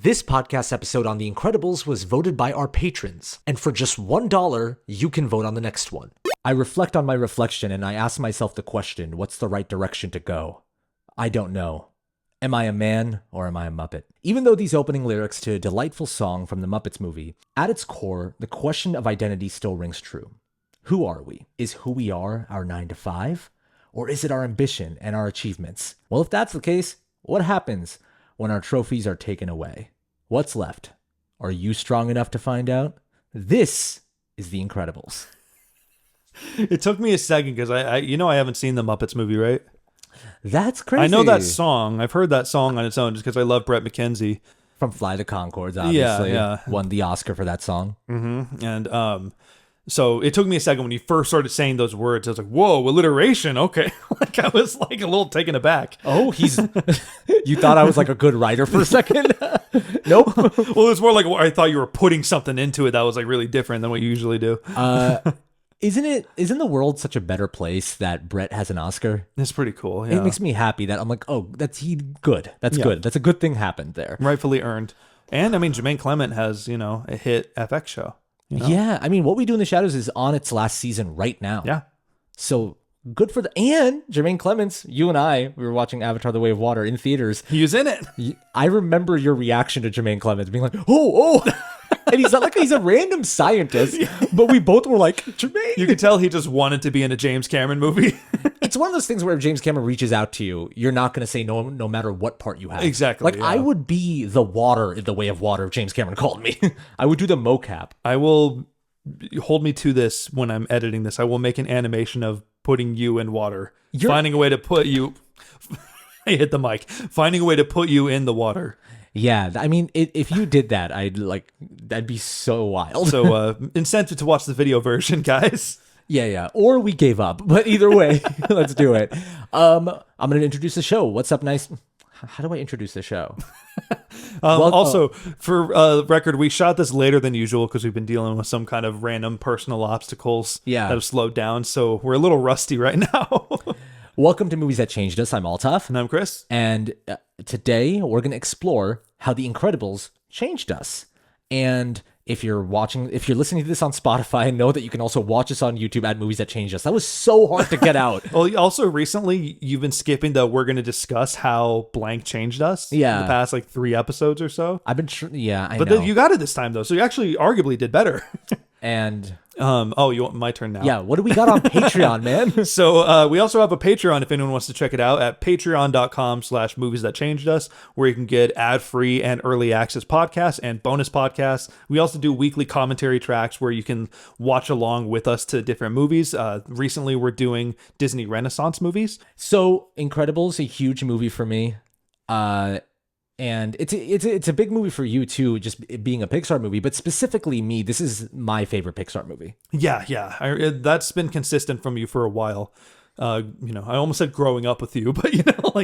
This podcast episode on The Incredibles was voted by our patrons, and for just $1, you can vote on the next one. I reflect on my reflection and I ask myself the question, what's the right direction to go? I don't know. Am I a man or am I a Muppet? Even though these opening lyrics to a delightful song from the Muppets movie, at its core, the question of identity still rings true. Who are we? Is who we are our 9 to 5? Or is it our ambition and our achievements? Well, if that's the case, what happens when our trophies are taken away? What's left? Are you strong enough to find out? This is The Incredibles. It took me a second because I haven't seen the Muppets movie, right? That's crazy. I know that song. I've heard that song on its own just because I love Brett McKenzie. From Fly the Conchords, obviously. Yeah. Won the Oscar for that song. Mm-hmm. And so it took me a second when you first started saying those words. I was like, whoa, alliteration. Okay. I was like a little taken aback. Oh, you thought I was like a good writer for a second? Nope. Well, it's more like I thought you were putting something into it that was like really different than what you usually do. Isn't the world such a better place that Brett has an Oscar? It's pretty cool. Yeah. It makes me happy that I'm like, oh, good. That's good. That's a good thing happened there. Rightfully earned. And I mean, Jermaine Clement has, a hit FX show. Yeah. I mean, What We Do in the Shadows is on its last season right now. Yeah. So good for and Jermaine Clements, you and I, we were watching Avatar: The Way of Water in theaters. He was in it. I remember your reaction to Jermaine Clements being like, oh. And he's not like he's a random scientist, but we both were like, Jermaine. You could tell he just wanted to be in a James Cameron movie. It's one of those things where if James Cameron reaches out to you, you're not going to say no matter what part you have. Exactly. Like, I would be the water in The Way of Water if James Cameron called me. I would do the mocap. I will hold me to this when I'm editing this. I will make an animation of putting you in water. Finding a way to put you... I hit the mic. Finding a way to put you in the water. Yeah, I mean, if you did that, that'd be so wild. So, incentive to watch the video version, guys. Yeah. Or we gave up, but either way, let's do it. I'm going to introduce the show. What's up, nice? How do I introduce the show? For record, we shot this later than usual because we've been dealing with some kind of random personal obstacles that have slowed down. So we're a little rusty right now. Welcome to Movies That Changed Us. I'm Altaf. And I'm Chris. And today we're going to explore how The Incredibles changed us. And if you're listening to this on Spotify, know that you can also watch us on YouTube at Movies That Changed Us. That was so hard to get out. Well, also recently you've been skipping we're going to discuss how blank changed us. Yeah. In the past 3 episodes or so. I know. But you got it this time though. So you actually arguably did better. And you want my turn now? Yeah, what do we got on Patreon, man? So we also have a Patreon if anyone wants to check it out at patreon.com/movies that changed us, where you can get ad-free and early access podcasts and bonus podcasts. We also do weekly commentary tracks where you can watch along with us to different movies. Recently we're doing Disney Renaissance movies. So Incredibles, a huge movie for me. And it's a big movie for you too, just it being a Pixar movie, but specifically me, this is my favorite Pixar movie. Yeah. That's been consistent from you for a while. I almost said growing up with you, but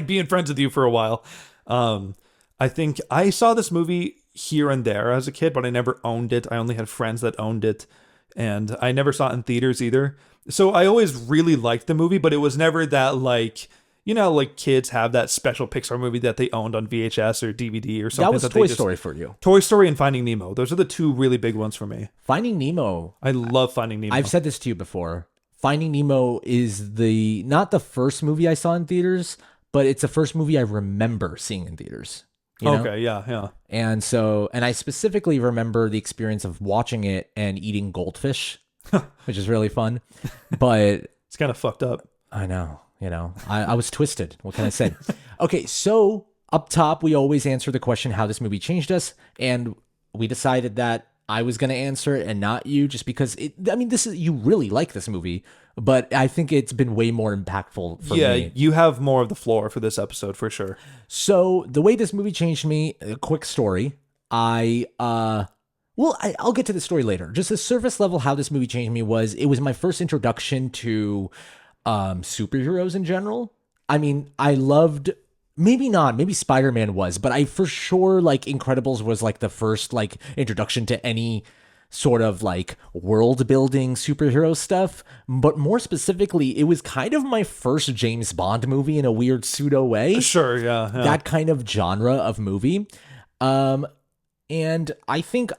being friends with you for a while. I think I saw this movie here and there as a kid, but I never owned it. I only had friends that owned it, and I never saw it in theaters either. So I always really liked the movie, but it was never that kids have that special Pixar movie that they owned on VHS or DVD or something. That was Toy Story for you. Toy Story and Finding Nemo. Those are the two really big ones for me. Finding Nemo. I love Finding Nemo. I've said this to you before. Finding Nemo is not the first movie I saw in theaters, but it's the first movie I remember seeing in theaters. Okay, yeah. And I specifically remember the experience of watching it and eating goldfish, which is really fun. But it's kind of fucked up. I know. I was twisted. What can I say? Okay, so up top, we always answer the question, how this movie changed us. And we decided that I was going to answer it and not you, just because you really like this movie, but I think it's been way more impactful for me. Yeah, you have more of the floor for this episode for sure. So the way this movie changed me, a quick story. I'll get to the story later. Just the surface level, how this movie changed me it was my first introduction to superheroes in general. I mean, I loved, maybe Spider-Man was, but I for sure Incredibles was the first introduction to any sort of world building superhero stuff. But more specifically, it was kind of my first James Bond movie in a weird pseudo way. Sure, yeah. That kind of genre of movie. And I think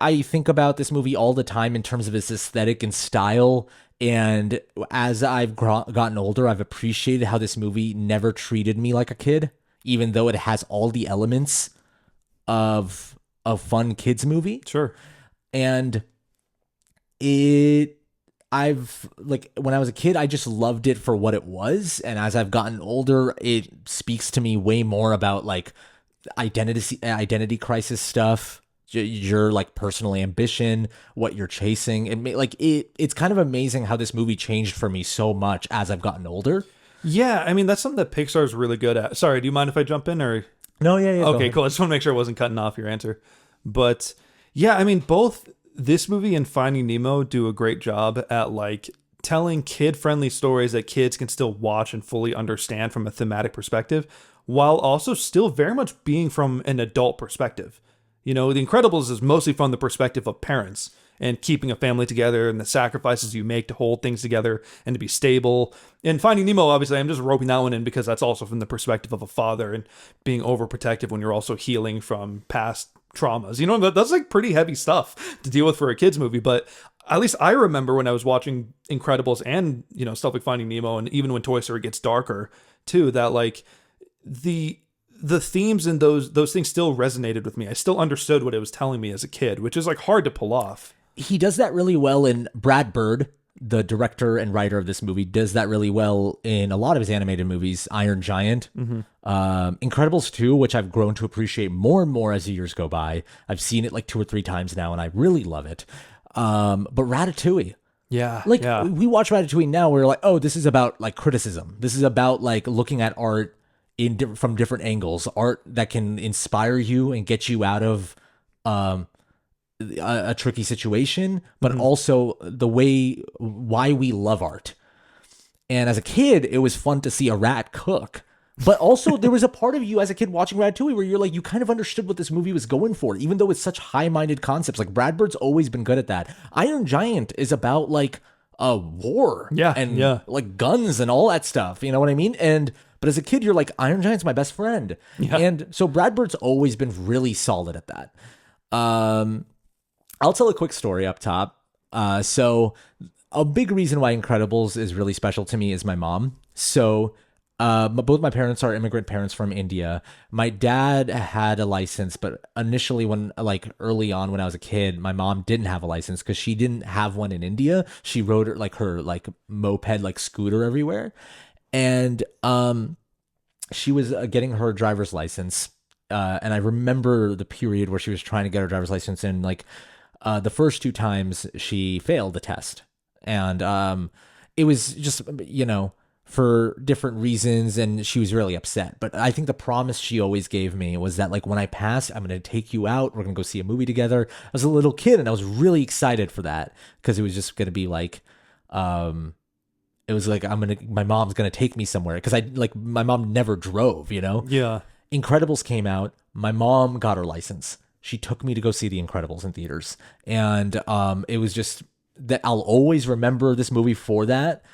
about this movie all the time in terms of its aesthetic and style. And as I've gotten older, I've appreciated how this movie never treated me like a kid, even though it has all the elements of a fun kids movie. Sure. And when I was a kid, I just loved it for what it was. And as I've gotten older, it speaks to me way more about like identity crisis stuff, your like personal ambition, what you're chasing. It's kind of amazing how this movie changed for me so much as I've gotten older. Yeah, I mean, that's something that Pixar is really good at. Sorry, do you mind if I jump in or? No, yeah. Okay, cool. I just want to make sure I wasn't cutting off your answer. But yeah, I mean, both this movie and Finding Nemo do a great job at like telling kid-friendly stories that kids can still watch and fully understand from a thematic perspective, while also still very much being from an adult perspective. You know, The Incredibles is mostly from the perspective of parents and keeping a family together and the sacrifices you make to hold things together and to be stable. And Finding Nemo, obviously, I'm just roping that one in because that's also from the perspective of a father and being overprotective when you're also healing from past traumas. You know, that's like pretty heavy stuff to deal with for a kid's movie. But at least I remember when I was watching Incredibles and, you know, stuff like Finding Nemo, and even when Toy Story gets darker too, that like the themes and those things still resonated with me. I still understood what it was telling me as a kid, which is like hard to pull off. He does that really well in Brad Bird, the director and writer of this movie, does that really well in a lot of his animated movies. Iron Giant, Incredibles 2, which I've grown to appreciate more and more as the years go by. I've seen it like 2 or 3 times now, and I really love it. But Ratatouille. Yeah. We watch Ratatouille now, we're like, oh, this is about like criticism. This is about like looking at art from different angles, art that can inspire you and get you out of a tricky situation, but also why we love art. And as a kid, it was fun to see a rat cook. But also there was a part of you as a kid watching Ratatouille where you're like, you kind of understood what this movie was going for, even though it's such high-minded concepts. Like Brad Bird's always been good at that. Iron Giant is about like a war and like guns and all that stuff. You know what I mean? But as a kid, you're like, Iron Giant's my best friend. Yeah. And so Brad Bird's always been really solid at that. I'll tell a quick story up top. So a big reason why Incredibles is really special to me is my mom. So both my parents are immigrant parents from India. My dad had a license, but initially early on when I was a kid, my mom didn't have a license because she didn't have one in India. She rode her moped, scooter everywhere. And she was getting her driver's license. And I remember the period where she was trying to get her driver's license, and the first 2 times she failed the test. And it was just, for different reasons, and she was really upset. But I think the promise she always gave me was that when I pass, I'm going to take you out. We're going to go see a movie together. I was a little kid and I was really excited for that because it was just going to be it was like, my mom's going to take me somewhere because my mom never drove, Yeah. Incredibles came out. My mom got her license. She took me to go see The Incredibles in theaters. And it was just that I'll always remember this movie for that.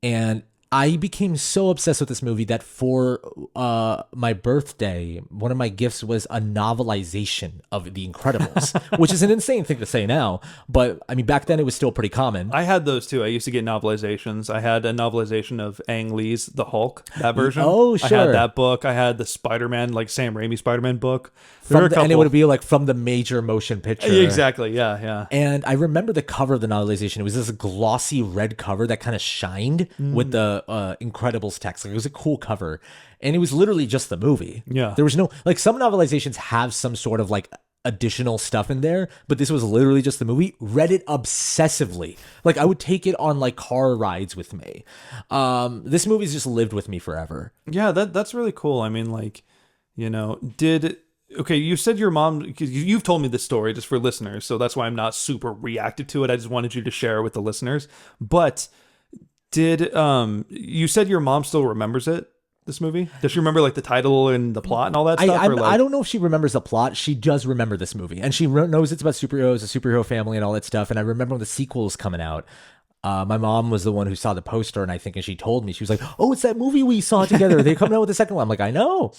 And I became so obsessed with this movie that for my birthday, one of my gifts was a novelization of The Incredibles, which is an insane thing to say now. But I mean, back then it was still pretty common. I had those too. I used to get novelizations. I had a novelization of Ang Lee's The Hulk, that version. Oh, sure. I had that book. I had the Spider-Man, Sam Raimi Spider-Man book. And it would be from the major motion picture. Exactly. Yeah. And I remember the cover of the novelization. It was this glossy red cover that kind of shined with the Incredibles text. It was a cool cover, and it was literally just the movie. Yeah, there was no some novelizations have some sort of additional stuff in there, but this was literally just the movie. Read it obsessively. I would take it on car rides with me. This movie's just lived with me forever. Yeah, that's really cool. I mean, okay, you said your mom, because you've told me this story just for listeners, so that's why I'm not super reactive to it. I just wanted you to share it with the listeners. But you said your mom still remembers it, this movie? Does she remember the title and the plot and all that stuff? I don't know if she remembers the plot. She does remember this movie, and she knows it's about superheroes, a superhero family, and all that stuff. And I remember when the sequel was coming out. My mom was the one who saw the poster, and she told me, she was like, "Oh, it's that movie we saw together. They're coming out with the second one." I'm like, "I know."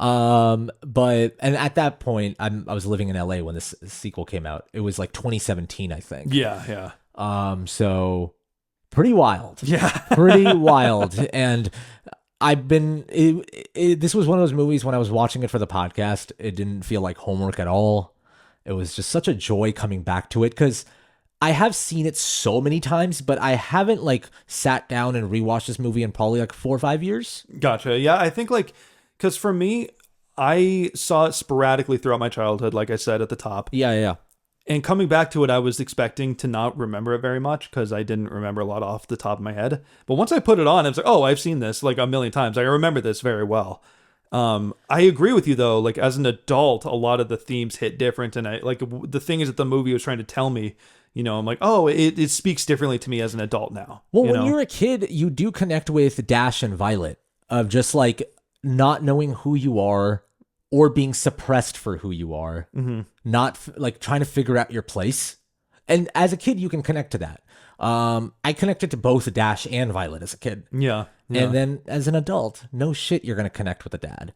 But and at that point, I was living in LA when this sequel came out. It was like 2017, I think. Yeah. So pretty wild. Yeah. Pretty wild. And this was one of those movies when I was watching it for the podcast, it didn't feel like homework at all. It was just such a joy coming back to it because I have seen it so many times, but I haven't like sat down and rewatched this movie in probably like 4 or 5 years. Gotcha. Yeah, I think like, because for me, I saw it sporadically throughout my childhood, like I said at the top. Yeah. And coming back to it, I was expecting to not remember it very much because I didn't remember a lot off the top of my head. But once I put it on, I was like, oh, I've seen this like a million times. I remember this very well. I agree with you though. Like as an adult, a lot of the themes hit different, and I like the thing is that the movie was trying to tell me. You know, I'm like, oh, it speaks differently to me as an adult now. Well, when you're a kid, you do connect with Dash and Violet of just like not knowing who you are or being suppressed for who you are, not like trying to figure out your place. And as a kid, you can connect to that. I connected to both Dash and Violet as a kid. Yeah. And then as an adult, no shit, you're going to connect with the dad.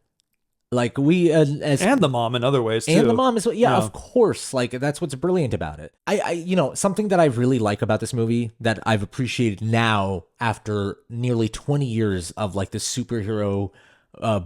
Like and the mom in other ways too. And the mom as well. Yeah, of course. Like that's what's brilliant about it. I something that I really like about this movie that I've appreciated now after nearly 20 years of like the superhero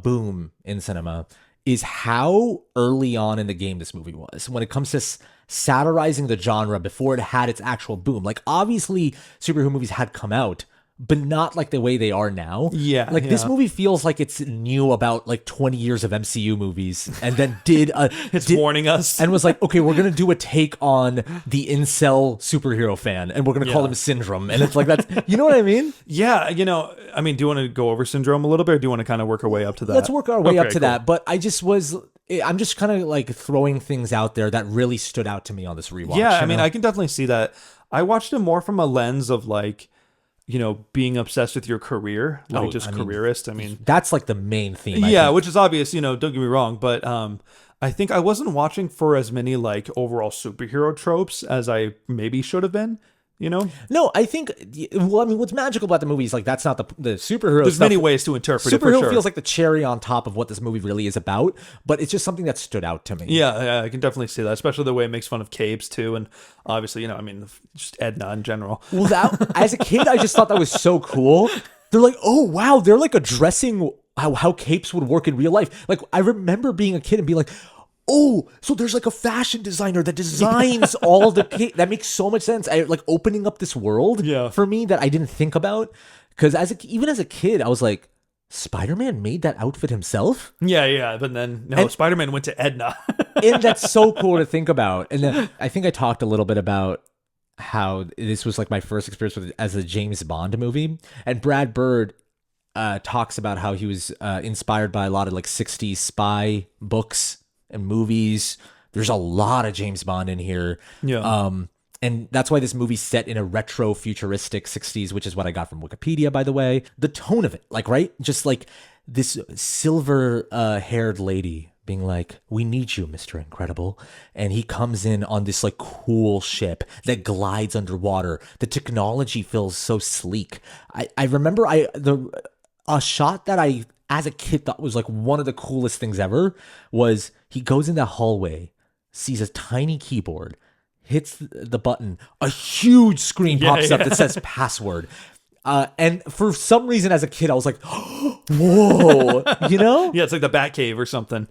boom in cinema is how early on in the game this movie was when it comes to satirizing the genre before it had its actual boom. Like obviously superhero movies had come out, but not like the way they are now. Yeah. Like this movie feels like it's knew about like 20 years of MCU movies and then it's warning us and was like, okay, we're going to do a take on the incel superhero fan and we're going to call him Syndrome. And it's like, that's, you know what I mean? Yeah. I mean, do you want to go over Syndrome a little bit or do you want to kind of work our way up to that? Let's work our way up to that. But I'm just kind of like throwing things out there that really stood out to me on this rewatch. Yeah. I mean, I can definitely see that. I watched it more from a lens of like, being obsessed with your career, like careerist. I mean, that's like the main theme. Yeah, which is obvious, don't get me wrong. But I think I wasn't watching for as many like overall superhero tropes as I maybe should have been. No, I think. Well, I mean, what's magical about the movie is like that's not the superhero. There's many ways to interpret it. Superhero feels like the cherry on top of what this movie really is about, but it's just something that stood out to me. Yeah, I can definitely see that, especially the way it makes fun of capes too, and obviously, just Edna in general. Well, as a kid, I just thought that was so cool. They're like, oh wow, they're like addressing how capes would work in real life. Like I remember being a kid and being like, oh, so there's like a fashion designer that designs all the that makes so much sense. I like opening up this world for me that I didn't think about. Because even as a kid, I was like, Spider-Man made that outfit himself? Yeah, but then Spider-Man went to Edna. And that's so cool to think about. And then I think I talked a little bit about how this was like my first experience with it as a James Bond movie. And Brad Bird talks about how he was inspired by a lot of like 60s spy books and movies. There's a lot of James Bond in here. Yeah. And that's why this movie's set in a retro futuristic 60s, which is what I got from Wikipedia, by the way. The tone of it, like, right? Just like this silver haired lady being like, we need you, Mr. Incredible. And he comes in on this like cool ship that glides underwater. The technology feels so sleek. I remember a shot that I, as a kid, thought was like one of the coolest things ever was he goes in that hallway, sees a tiny keyboard, hits the button, a huge screen pops up that says password. And for some reason as a kid, I was like, whoa, Yeah, it's like the Batcave or something.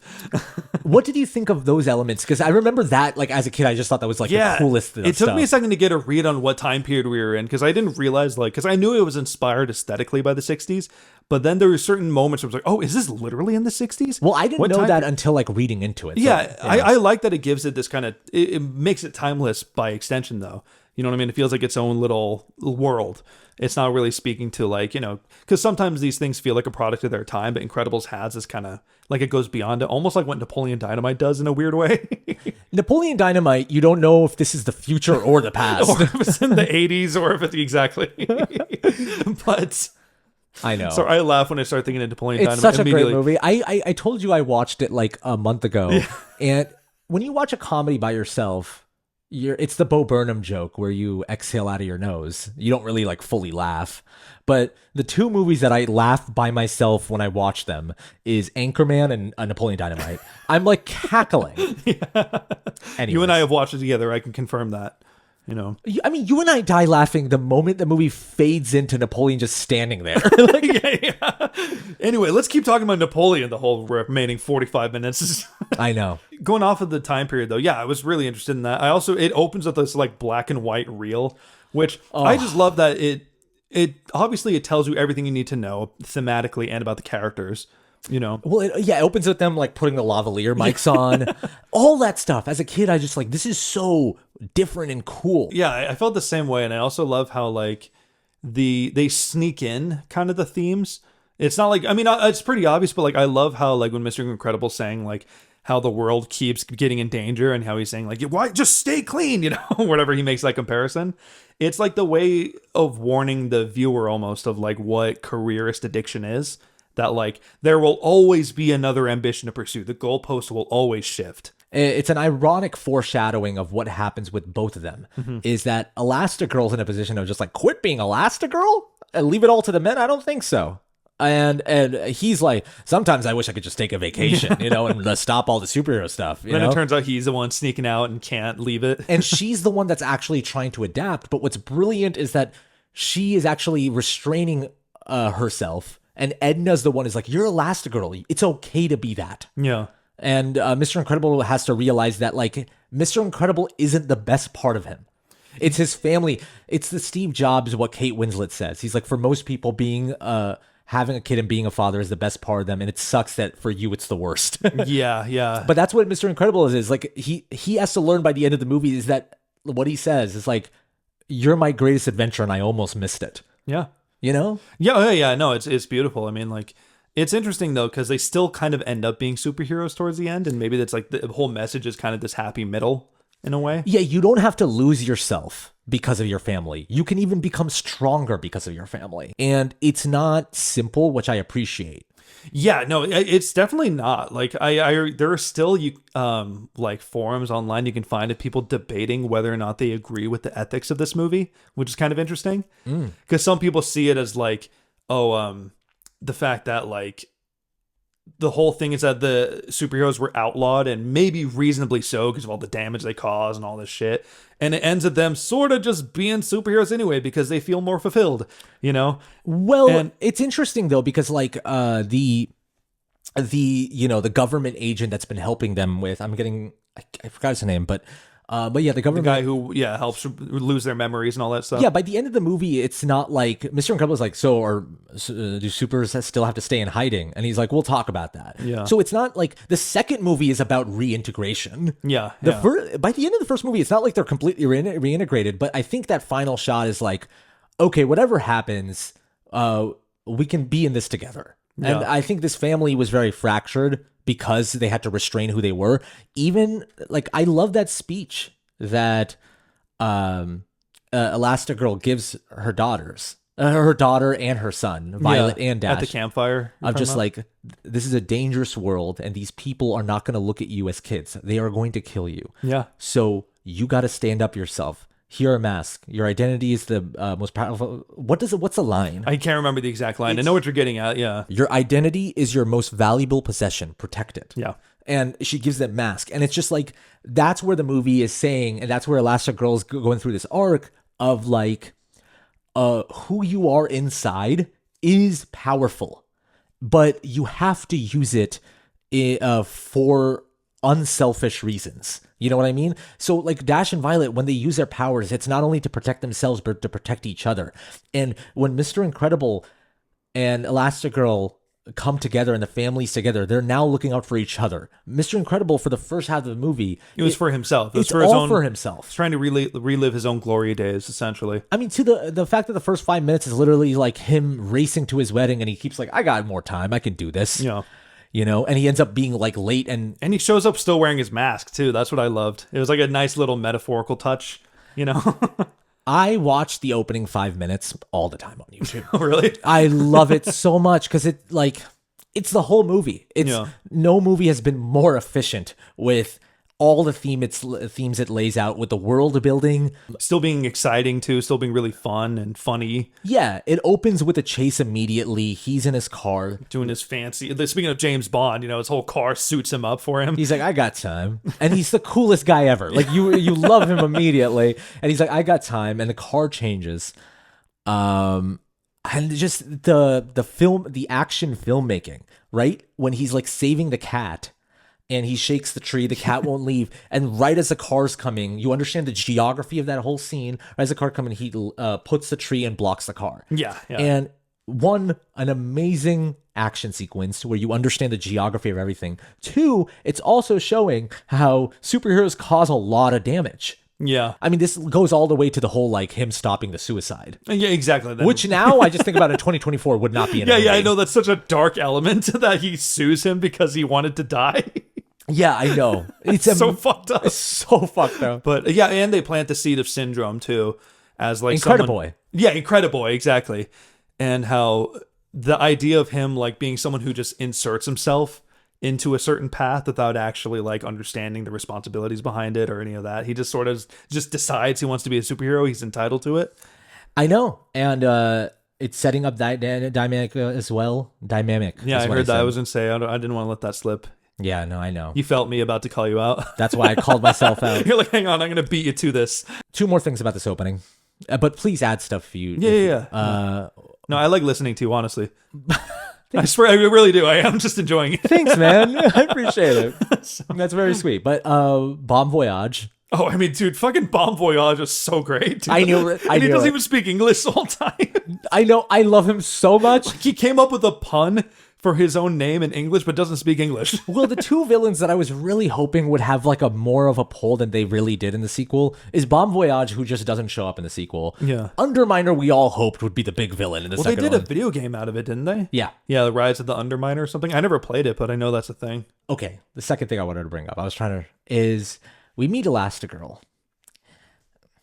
What did you think of those elements? Because I remember that, like, as a kid, I just thought that was, like, the coolest stuff. It took me a second to get a read on what time period we were in, because I didn't realize, like, because I knew it was inspired aesthetically by the 60s, but then there were certain moments where I was like, oh, is this literally in the 60s? Well, I didn't know that until, like, reading into it. Yeah, so, I like that it gives it this kind of, it makes it timeless by extension, though. You know what I mean? It feels like its own little world. It's not really speaking to like, because sometimes these things feel like a product of their time, but Incredibles has this kind of, like it goes beyond it, almost like what Napoleon Dynamite does in a weird way. Napoleon Dynamite, you don't know if this is the future or the past. Or if it's in the 80s or if it's exactly. But I know. So I laugh when I start thinking of Napoleon Dynamite. It's such a great movie. I told you I watched it like a month ago. Yeah. And when you watch a comedy by yourself, It's the Bo Burnham joke where you exhale out of your nose. You don't really like fully laugh. But the two movies that I laugh by myself when I watch them is Anchorman and Napoleon Dynamite. I'm like cackling. Yeah. Anyways. You and I have watched it together. I can confirm that. You know, I mean, you and I die laughing the moment the movie fades into Napoleon just standing there. Like, yeah. Anyway, let's keep talking about Napoleon the whole remaining 45 minutes. I know. Going off of the time period, though, yeah, I was really interested in that. It opens with this like black and white reel, which I just love that it obviously it tells you everything you need to know thematically and about the characters. You know, well, it opens with them like putting the lavalier mics on, all that stuff. As a kid, I just like, this is so different and cool. Yeah, I felt the same way, and I also love how like they sneak in kind of the themes. It's not like, I mean, it's pretty obvious, but like I love how like when Mr. Incredible's saying like how the world keeps getting in danger, and how he's saying like, why just stay clean, you know, whatever he makes that comparison. It's like the way of warning the viewer almost of like what careerist addiction is. That like there will always be another ambition to pursue. The goalpost will always shift. It's an ironic foreshadowing of what happens with both of them. Is that Elastigirl's in a position of just like, quit being Elastigirl and leave it all to the men? I don't think so. And he's like, sometimes I wish I could just take a vacation, you know, and stop all the superhero stuff. And it turns out he's the one sneaking out and can't leave it. And she's the one that's actually trying to adapt. But what's brilliant is that she is actually restraining herself. And Edna's the one who's like, you're Elastigirl. It's okay to be that. Yeah. And Mr. Incredible has to realize that, like, Mr. Incredible isn't the best part of him. It's his family. It's the Steve Jobs, what Kate Winslet says. He's like, for most people, being having a kid and being a father is the best part of them. And it sucks that for you, it's the worst. Yeah. But that's what Mr. Incredible is. Like, he has to learn by the end of the movie is that what he says is like, you're my greatest adventure and I almost missed it. Yeah. You know? Yeah. No, it's beautiful. I mean, like, it's interesting though, because they still kind of end up being superheroes towards the end, and maybe that's like the whole message is kind of this happy middle in a way. Yeah, you don't have to lose yourself because of your family. You can even become stronger because of your family, and it's not simple, which I appreciate. Yeah, no, it's definitely not. Like there are still like forums online you can find of people debating whether or not they agree with the ethics of this movie, which is kind of interesting. Because some people see it as like, the fact that like the whole thing is that the superheroes were outlawed, and maybe reasonably so because of all the damage they cause and all this shit. And it ends with them sort of just being superheroes anyway because they feel more fulfilled, you know? Well, it's interesting though, because like the the government agent that's been helping them with, I forgot his name, but yeah, the government guy who helps lose their memories and all that stuff. Yeah, by the end of the movie, it's not like Mr. Incredible is like, do supers still have to stay in hiding? And he's like, we'll talk about that. Yeah. So it's not like the second movie is about reintegration. Yeah. By the end of the first movie, it's not like they're completely reintegrated, but I think that final shot is like, okay, whatever happens, we can be in this together. And I think this family was very fractured because they had to restrain who they were. Even like, I love that speech that Elastigirl gives her daughters, her daughter and her son, Violet and Dash, at the campfire. I'm just like, this is a dangerous world, and these people are not going to look at you as kids. They are going to kill you. Yeah. So you got to stand up yourself. Here a mask. Your identity is the most powerful. What's the line? I can't remember the exact line. I know what you're getting at. Yeah. Your identity is your most valuable possession. Protect it. Yeah. And she gives that mask. And it's just like, that's where the movie is saying, and that's where Elastigirl's going through this arc of like, who you are inside is powerful, but you have to use it for unselfish reasons. You know what I mean? So like Dash and Violet, when they use their powers, it's not only to protect themselves, but to protect each other. And when Mr. Incredible and Elastigirl come together and the families together, they're now looking out for each other. Mr. Incredible, for the first half of the movie, it was for himself. It was it's for his all own, for himself. He's trying to relive his own glory days, essentially. I mean, to the fact that the first 5 minutes is literally like him racing to his wedding, and he keeps like, I got more time, I can do this. Yeah. You know, and he ends up being like late, and he shows up still wearing his mask too. That's what I loved. It was like a nice little metaphorical touch, you know. I watch the opening 5 minutes all the time on YouTube. Really? I love it so much because it's the whole movie. No movie has been more efficient with all the themes it lays out with the world building. Still being exciting too, still being really fun and funny. Yeah, it opens with a chase immediately. He's in his car. Doing his fancy, speaking of James Bond, his whole car suits him up for him. He's like, I got time. And he's the coolest guy ever. Like, you love him immediately. And he's like, I got time. And the car changes. And just the action filmmaking, right? When he's like saving the cat and he shakes the tree, the cat won't leave. And right as the car's coming, you understand the geography of that whole scene. Right as the car coming, he puts the tree and blocks the car. Yeah. And an amazing action sequence where you understand the geography of everything. 2, it's also showing how superheroes cause a lot of damage. Yeah. I mean, this goes all the way to the whole, like, him stopping the suicide. Yeah, exactly. Which now I just think about in 2024 would not be in a movie. Yeah, I know that's such a dark element that he sues him because he wanted to die. Yeah, I know. It's so fucked up. It's so fucked up. But yeah, and they plant the seed of syndrome too, as like Incrediboy. Yeah, Incrediboy, exactly. And how the idea of him like being someone who just inserts himself into a certain path without actually like understanding the responsibilities behind it or any of that. He just sort of just decides he wants to be a superhero. He's entitled to it. I know. And it's setting up that dynamic as well. Dynamic. Yeah, I heard that. I was going to say, I didn't want to let that slip. Yeah, no, I know. You felt me about to call you out. That's why I called myself out. You're like, hang on, I'm going to beat you to this. 2 more things about this opening. But please add stuff for you. Yeah. No, I like listening to you, honestly. I swear, I really do. I am just enjoying it. Thanks, man. I appreciate it. That's very sweet. But Bon Voyage. Oh, I mean, dude, fucking Bon Voyage is so great. Dude. I knew it. And he doesn't even speak English the whole time. I know. I love him so much. He came up with a pun for his own name in English, but doesn't speak English. Well, the 2 villains that I was really hoping would have like a more of a pull than they really did in the sequel is Bon Voyage, who just doesn't show up in the sequel. Yeah. Underminer, we all hoped would be the big villain in the second one. Well, they did a video game out of it, didn't they? Yeah. Yeah, The Rise of the Underminer or something. I never played it, but I know that's a thing. Okay, the second thing I wanted to bring up, is we meet Elastigirl.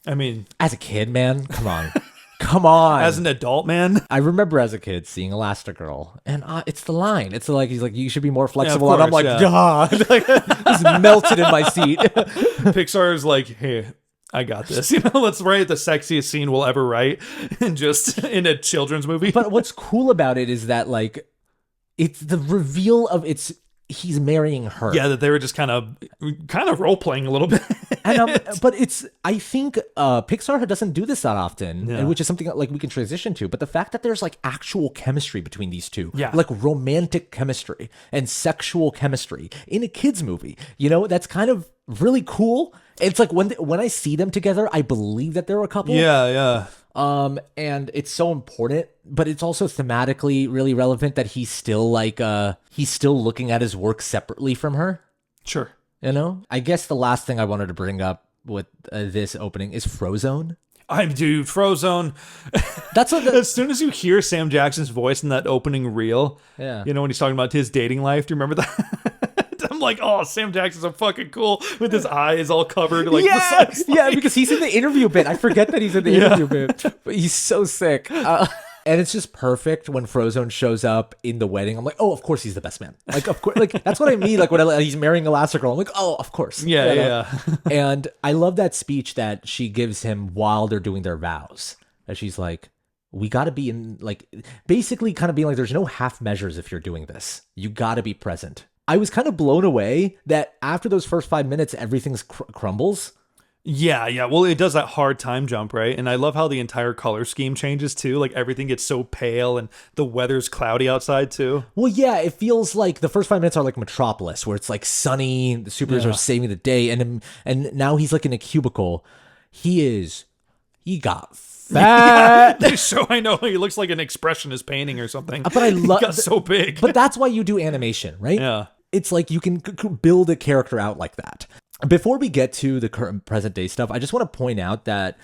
I mean, as a kid, man, come on. Come on. As an adult, man. I remember as a kid seeing Elastigirl, and it's the line. It's like, he's like, you should be more flexible. Course, and I'm like, God. Like, just melted in my seat. Pixar is like, hey, I got this. Let's write the sexiest scene we'll ever write and just in a children's movie. But what's cool about it is that, like, it's the reveal of he's marrying her. Yeah, that they were just kind of role playing a little bit. But I think Pixar doesn't do this that often, which is something that, like, we can transition to. But the fact that there's like actual chemistry between these two, like romantic chemistry and sexual chemistry in a kids movie, that's kind of really cool. It's like when I see them together, I believe that they're a couple. Yeah. And it's so important, but it's also thematically really relevant that he's still looking at his work separately from her. Sure. I guess the last thing I wanted to bring up with this opening is Frozone. Dude, Frozone. That's what as soon as you hear Sam Jackson's voice in that opening reel, when he's talking about his dating life, do you remember that? I'm like, oh, Sam Jackson's so fucking cool with his eyes all covered. Like, yeah, because he's in the interview bit. I forget that he's in the interview bit, but he's so sick. And it's just perfect when Frozone shows up in the wedding. I'm like, oh, of course he's the best man. Like, of course, like that's what I mean. Like when he's marrying Elastigirl, I'm like, oh, of course. Yeah. And I love that speech that she gives him while they're doing their vows. And she's like, we got to be in, like, basically kind of being like, there's no half measures if you're doing this. You got to be present. I was kind of blown away that after those first 5 minutes, everything's crumbles. Yeah. Well, it does that hard time jump, right? And I love how the entire color scheme changes too. Like everything gets so pale and the weather's cloudy outside too. Well, yeah, it feels like the first 5 minutes are like Metropolis, where it's like sunny, the superheroes are saving the day, and now he's like in a cubicle. He got fat. They show, I know, he looks like an expressionist painting or something. But I love he got so big. But that's why you do animation, right? Yeah. It's like you can build a character out like that. Before we get to the current present day stuff, I just want to point out that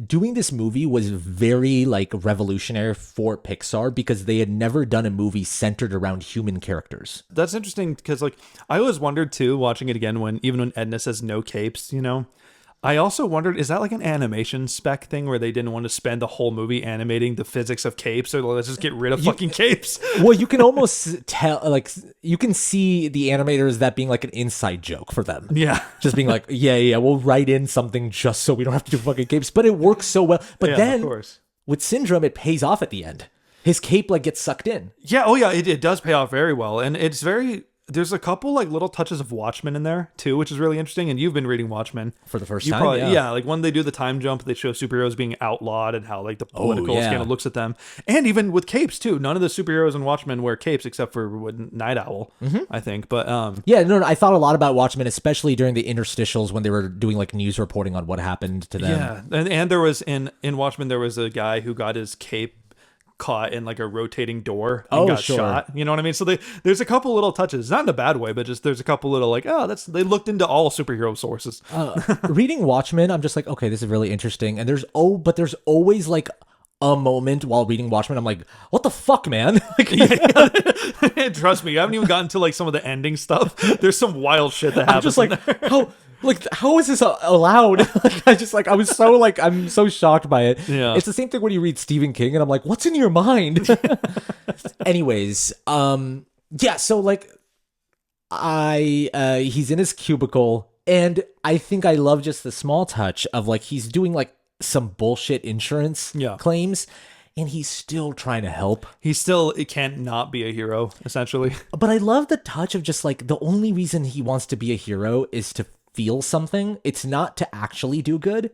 doing this movie was very like revolutionary for Pixar because they had never done a movie centered around human characters. That's interesting because like I always wondered too, watching it again, even when Edna says no capes, I also wondered, is that like an animation spec thing where they didn't want to spend the whole movie animating the physics of capes, or let's just get rid of fucking capes? Well, you can almost tell, like, you can see the animators that being like an inside joke for them. Yeah. Just being like, yeah, we'll write in something just so we don't have to do fucking capes. But it works so well. But then, of course. with Syndrome, it pays off at the end. His cape, like, gets sucked in. Yeah, oh yeah, it does pay off very well. And it's very... There's a couple like little touches of Watchmen in there too, which is really interesting. And you've been reading Watchmen For the first you time, probably, yeah. Like when they do the time jump, they show superheroes being outlawed and how like the political yeah. scandal looks at them. And even with capes too. None of the superheroes in Watchmen wear capes except for Night Owl, I think. But Yeah, no, I thought a lot about Watchmen, especially during the interstitials when they were doing like news reporting on what happened to them. yeah, and there was in Watchmen there was a guy who got his cape caught in like a rotating door and got sure. shot. You know what I mean? So there's a couple little touches, not in a bad way, but just there's a couple little like, they looked into all superhero sources. Reading Watchmen, I'm just like, okay, this is really interesting. And there's always like a moment while reading Watchmen, I'm like, what the fuck, man? Like, Trust me, I haven't even gotten to like some of the ending stuff. There's some wild shit that happens. I'm just like, how is this allowed? I'm so shocked by it. Yeah. It's the same thing when you read Stephen King and I'm like, what's in your mind? Anyways, yeah, so like he's in his cubicle and I think I love just the small touch of like he's doing like some bullshit insurance claims and he's still trying to help. It can't not be a hero, essentially. But I love the touch of just like the only reason he wants to be a hero is to feel something. It's not to actually do good,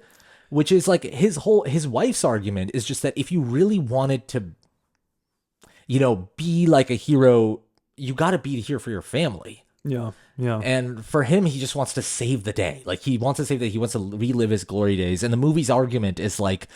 which is like his wife's argument is just that if you really wanted to, be like a hero, you got to be here for your family. Yeah. Yeah. And for him, he just wants to save the day. Like he wants to save that. He wants to relive his glory days. And the movie's argument is like,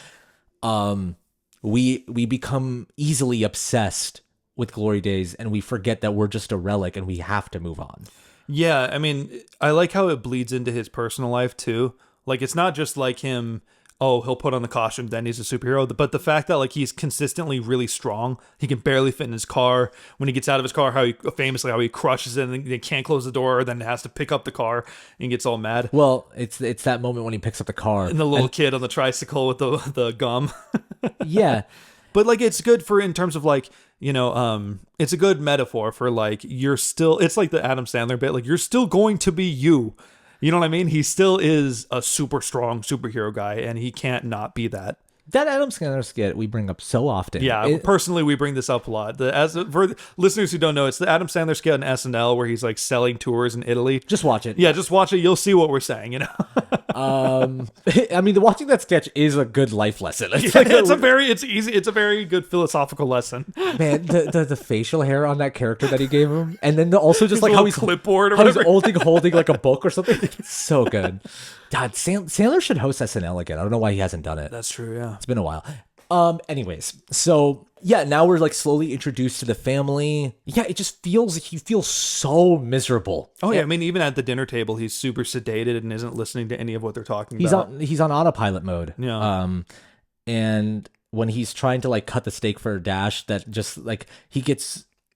we become easily obsessed with glory days and we forget that we're just a relic and we have to move on. Yeah, I mean, I like how it bleeds into his personal life too. Like it's not just like him, he'll put on the costume, then he's a superhero. But the fact that like he's consistently really strong, he can barely fit in his car. When he gets out of his car, how he crushes it and they can't close the door, then has to pick up the car and gets all mad. Well, it's that moment when he picks up the car. And the little kid on the tricycle with the gum. Yeah. But like it's good for in terms of like, it's a good metaphor for like it's like the Adam Sandler bit, like you're still going to be you. You know what I mean? He still is a super strong superhero guy and he can't not be that. That Adam Sandler skit we bring up so often. Yeah, personally, we bring this up a lot. For listeners who don't know, it's the Adam Sandler skit on SNL where he's like selling tours in Italy. Just watch it. Yeah, just watch it. You'll see what we're saying. I mean, watching that sketch is a good life lesson. It's easy. It's a very good philosophical lesson. Man, the facial hair on that character that he gave him, and then also just like how he's clipboard or how he's whatever. holding like a book or something. It's so good. God, Sandler should host SNL again. I don't know why he hasn't done it. That's true. Yeah, it's been a while. Anyways, so yeah, now we're like slowly introduced to the family. Yeah, he feels so miserable. Oh yeah, I mean even at the dinner table, he's super sedated and isn't listening to any of what they're talking about. He's on autopilot mode. Yeah. And when he's trying to like cut the steak for Dash, that just like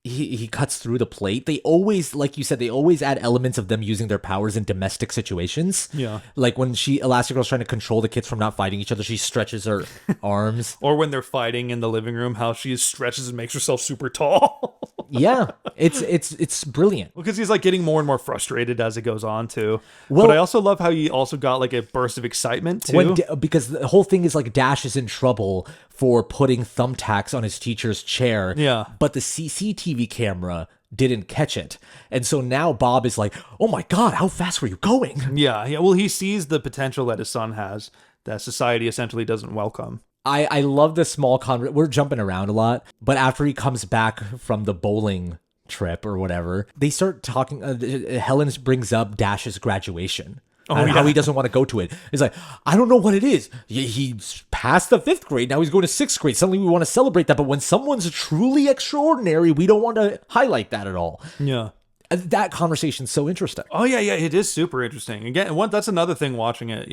he cuts through the plate. They always, like you said, they always add elements of them using their powers in domestic situations. Yeah. Like when Elastigirl's trying to control the kids from not fighting each other, she stretches her arms. Or when they're fighting in the living room, how she stretches and makes herself super tall. Yeah. It's brilliant. Because he's like getting more and more frustrated as it goes on too. Well, but I also love how he also got like a burst of excitement too. Because the whole thing is like Dash is in trouble for putting thumbtacks on his teacher's chair. Yeah. But the CCTV camera didn't catch it. And so now Bob is like, oh my God, how fast were you going? Yeah. Well, he sees the potential that his son has that society essentially doesn't welcome. I love the small we're jumping around a lot, but after he comes back from the bowling trip or whatever, they start talking. Helen brings up Dash's graduation. How he doesn't want to go to it. He's like, I don't know what it is. He's passed the 5th grade. Now he's going to 6th grade. Suddenly we want to celebrate that. But when someone's truly extraordinary, we don't want to highlight that at all. Yeah. That conversation's so interesting. Oh, yeah. It is super interesting. Again, that's another thing watching it,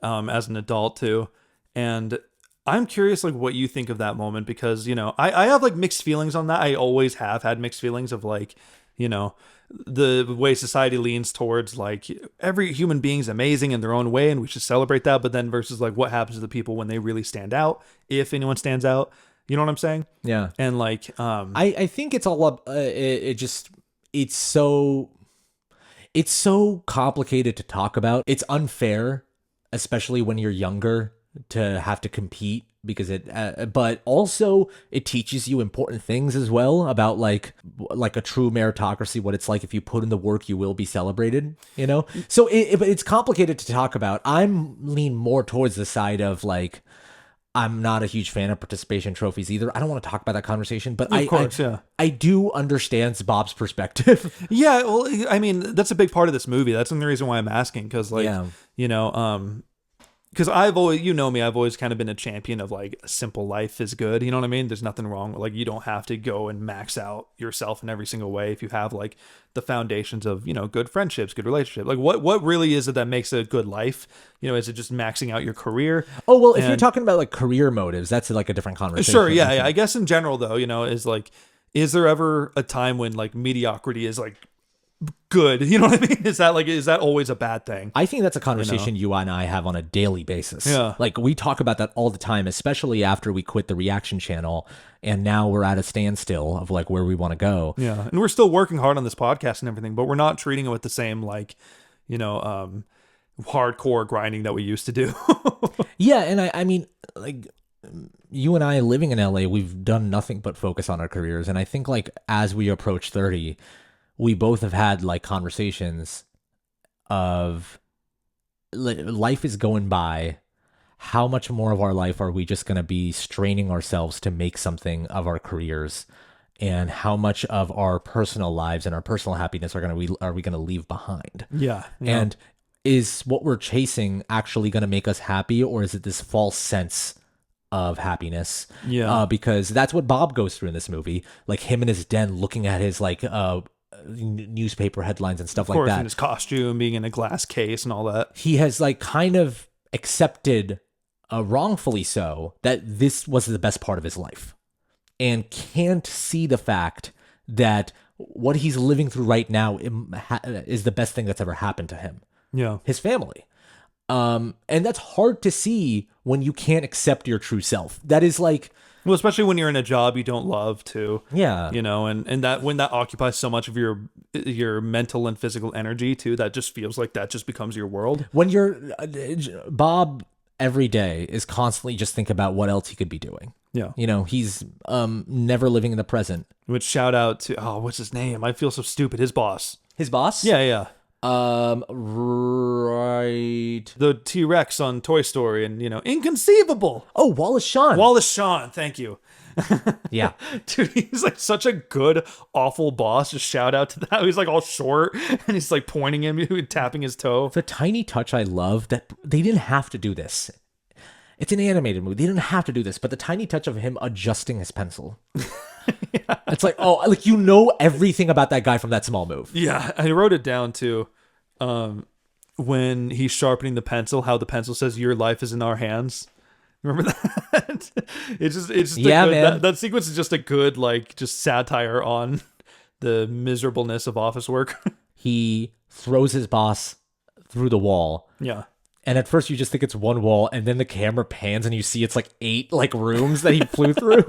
as an adult too. And I'm curious, like, what you think of that moment because, I have like mixed feelings on that. I always have had mixed feelings of like, the way society leans towards like every human being's amazing in their own way and we should celebrate that, but then versus like what happens to the people when they really stand out, if anyone stands out, you know what I'm saying? Yeah. And like I think it's all up it's so complicated to talk about. It's unfair, especially when you're younger, to have to compete because but also it teaches you important things as well about like a true meritocracy, what it's like if you put in the work, you will be celebrated, So it's complicated to talk about. I'm lean more towards the side of like, I'm not a huge fan of participation trophies either. I don't want to talk about that conversation, but I do understand Bob's perspective. Yeah, well, I mean, that's a big part of this movie. That's the reason why I'm asking, because like, because I've always, I've always kind of been a champion of like a simple life is good. You know what I mean? There's nothing wrong. Like you don't have to go and max out yourself in every single way if you have like the foundations of, good friendships, good relationship. Like what really is it that makes a good life? Is it just maxing out your career? Oh, well, if you're talking about like career motives, that's like a different conversation. Sure. Yeah. I guess in general though, is like, is there ever a time when like mediocrity is like good? You know what I mean? Is that always a bad thing? I think that's a conversation you and I have on a daily basis. Yeah. Like we talk about that all the time, especially after we quit the reaction channel and now we're at a standstill of like where we want to go. Yeah. And we're still working hard on this podcast and everything, but we're not treating it with the same like, hardcore grinding that we used to do. Yeah. And I mean, like you and I living in LA, we've done nothing but focus on our careers. And I think like as we approach 30, we both have had like conversations of life is going by. How much more of our life are we just going to be straining ourselves to make something of our careers? And how much of our personal lives and our personal happiness are we going to leave behind? Yeah. And is what we're chasing actually going to make us happy, or is it this false sense of happiness? Yeah. Because that's what Bob goes through in this movie. Like him in his den looking at his like newspaper headlines and stuff like that. And his costume being in a glass case and all that. He has like kind of accepted, wrongfully so, that this was the best part of his life, and can't see the fact that what he's living through right now is the best thing that's ever happened to him. Yeah. His family. And that's hard to see when you can't accept your true self. That is like, well, especially when you're in a job you don't love too. Yeah. And that when that occupies so much of your mental and physical energy too, that just feels like that just becomes your world. When you're Bob every day is constantly just think about what else he could be doing. Yeah. He's never living in the present. Which shout out to, what's his name? I feel so stupid. His boss. His boss? Yeah. Right. The T-Rex on Toy Story and, inconceivable. Oh, Wallace Shawn. Wallace Shawn. Thank you. Yeah. Dude, he's like such a good, awful boss. Just shout out to that. He's like all short and he's like pointing at you and tapping his toe. The tiny touch I love that they didn't have to do this. It's an animated movie. They didn't have to do this, but the tiny touch of him adjusting his pencil. Yeah. It's like, everything about that guy from that small move. Yeah, I wrote it down too. When he's sharpening the pencil, how the pencil says "Your life is in our hands." Remember that? It's just yeah, man. That sequence is just a good just satire on the miserableness of office work. He throws his boss through the wall. Yeah. And at first you just think it's one wall, and then the camera pans and you see it's like 8 rooms that he flew through.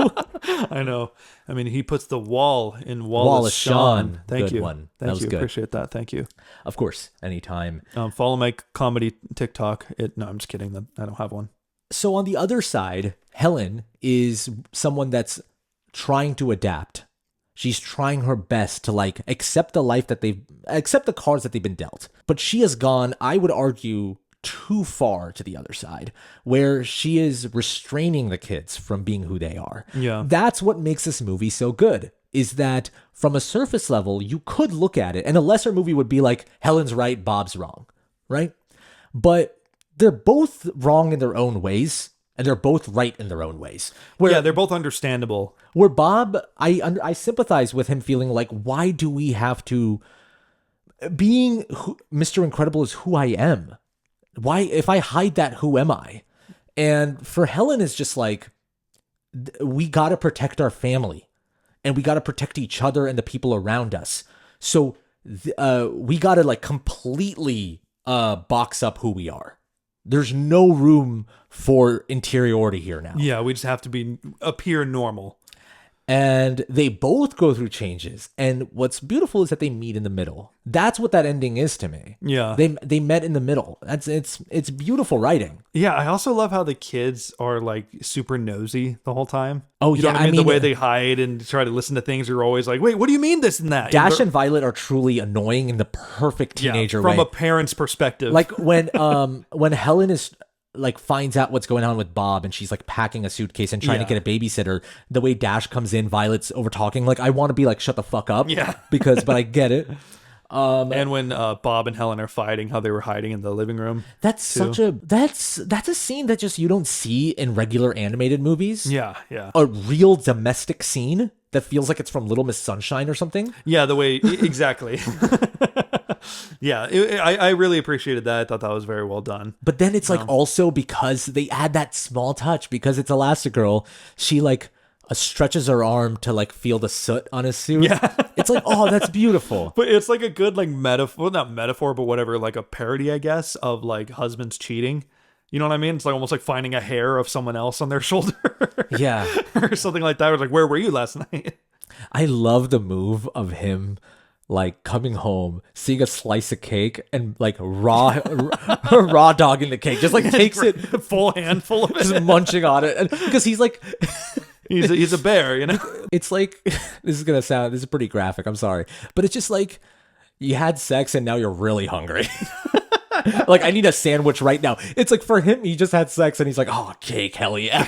I know. I mean, he puts the wall in Wallace Shawn. Thank good you. One. Thank was you. Good. Appreciate that. Thank you. Of course, anytime. Follow my comedy TikTok. No, I'm just kidding. I don't have one. So on the other side, Helen is someone that's trying to adapt. She's trying her best to accept the life that accept the cards that they've been dealt. But she has gone, I would argue, too far to the other side, where she is restraining the kids from being who they are. Yeah. That's what makes this movie so good, is that from a surface level, you could look at it, and a lesser movie would be like, Helen's right, Bob's wrong, right? But they're both wrong in their own ways, and they're both right in their own ways. Yeah, they're both understandable. Where Bob, I sympathize with him feeling like, why do we have to... Being Mr. Incredible is who I am. Why, if I hide that, who am I? And for Helen, it's just like, we got to protect our family, and we got to protect each other and the people around us. So we gotta like completely box up who we are. There's no room for interiority here now. Yeah, we just have to appear normal. And they both go through changes. And what's beautiful is that they meet in the middle. That's what that ending is to me. Yeah. They met in the middle. It's beautiful writing. Yeah, I also love how the kids are like super nosy the whole time. Oh, you know yeah, what I mean? I mean, the way they hide and try to listen to things are always like, wait, what do you mean this and that? Dash and Violet are truly annoying in the perfect teenager from way. a parent's perspective. Like when Helen is like finds out what's going on with Bob and she's like packing a suitcase and trying to get a babysitter, the way Dash comes in, Violet's over talking, like I want to be like shut the fuck up. Yeah. But I get it. And when Bob and Helen are fighting, how they were hiding in the living room. That's that's a scene that just you don't see in regular animated movies. Yeah. A real domestic scene that feels like it's from Little Miss Sunshine or something. Yeah, the way exactly. Yeah, I really appreciated that. I thought that was very well done. But then it's like also because they add that small touch because it's Elastigirl, she like stretches her arm to like feel the soot on his suit. Yeah. It's like, oh, that's beautiful. But it's like a good like metaphor, not metaphor, but whatever, like a parody, I guess, of like husbands cheating. You know what I mean? It's like almost like finding a hair of someone else on their shoulder. Yeah. Or something like that. It was like, where were you last night? I love the move of him like coming home, seeing a slice of cake and like raw dogging the cake. Just like takes it a full handful of it. Just munching on it. Because he's like he's a bear, you know? It's like this is pretty graphic, I'm sorry. But it's just like you had sex and now you're really hungry. Like, I need a sandwich right now. It's like for him, he just had sex and he's like, oh, cake, hell yeah.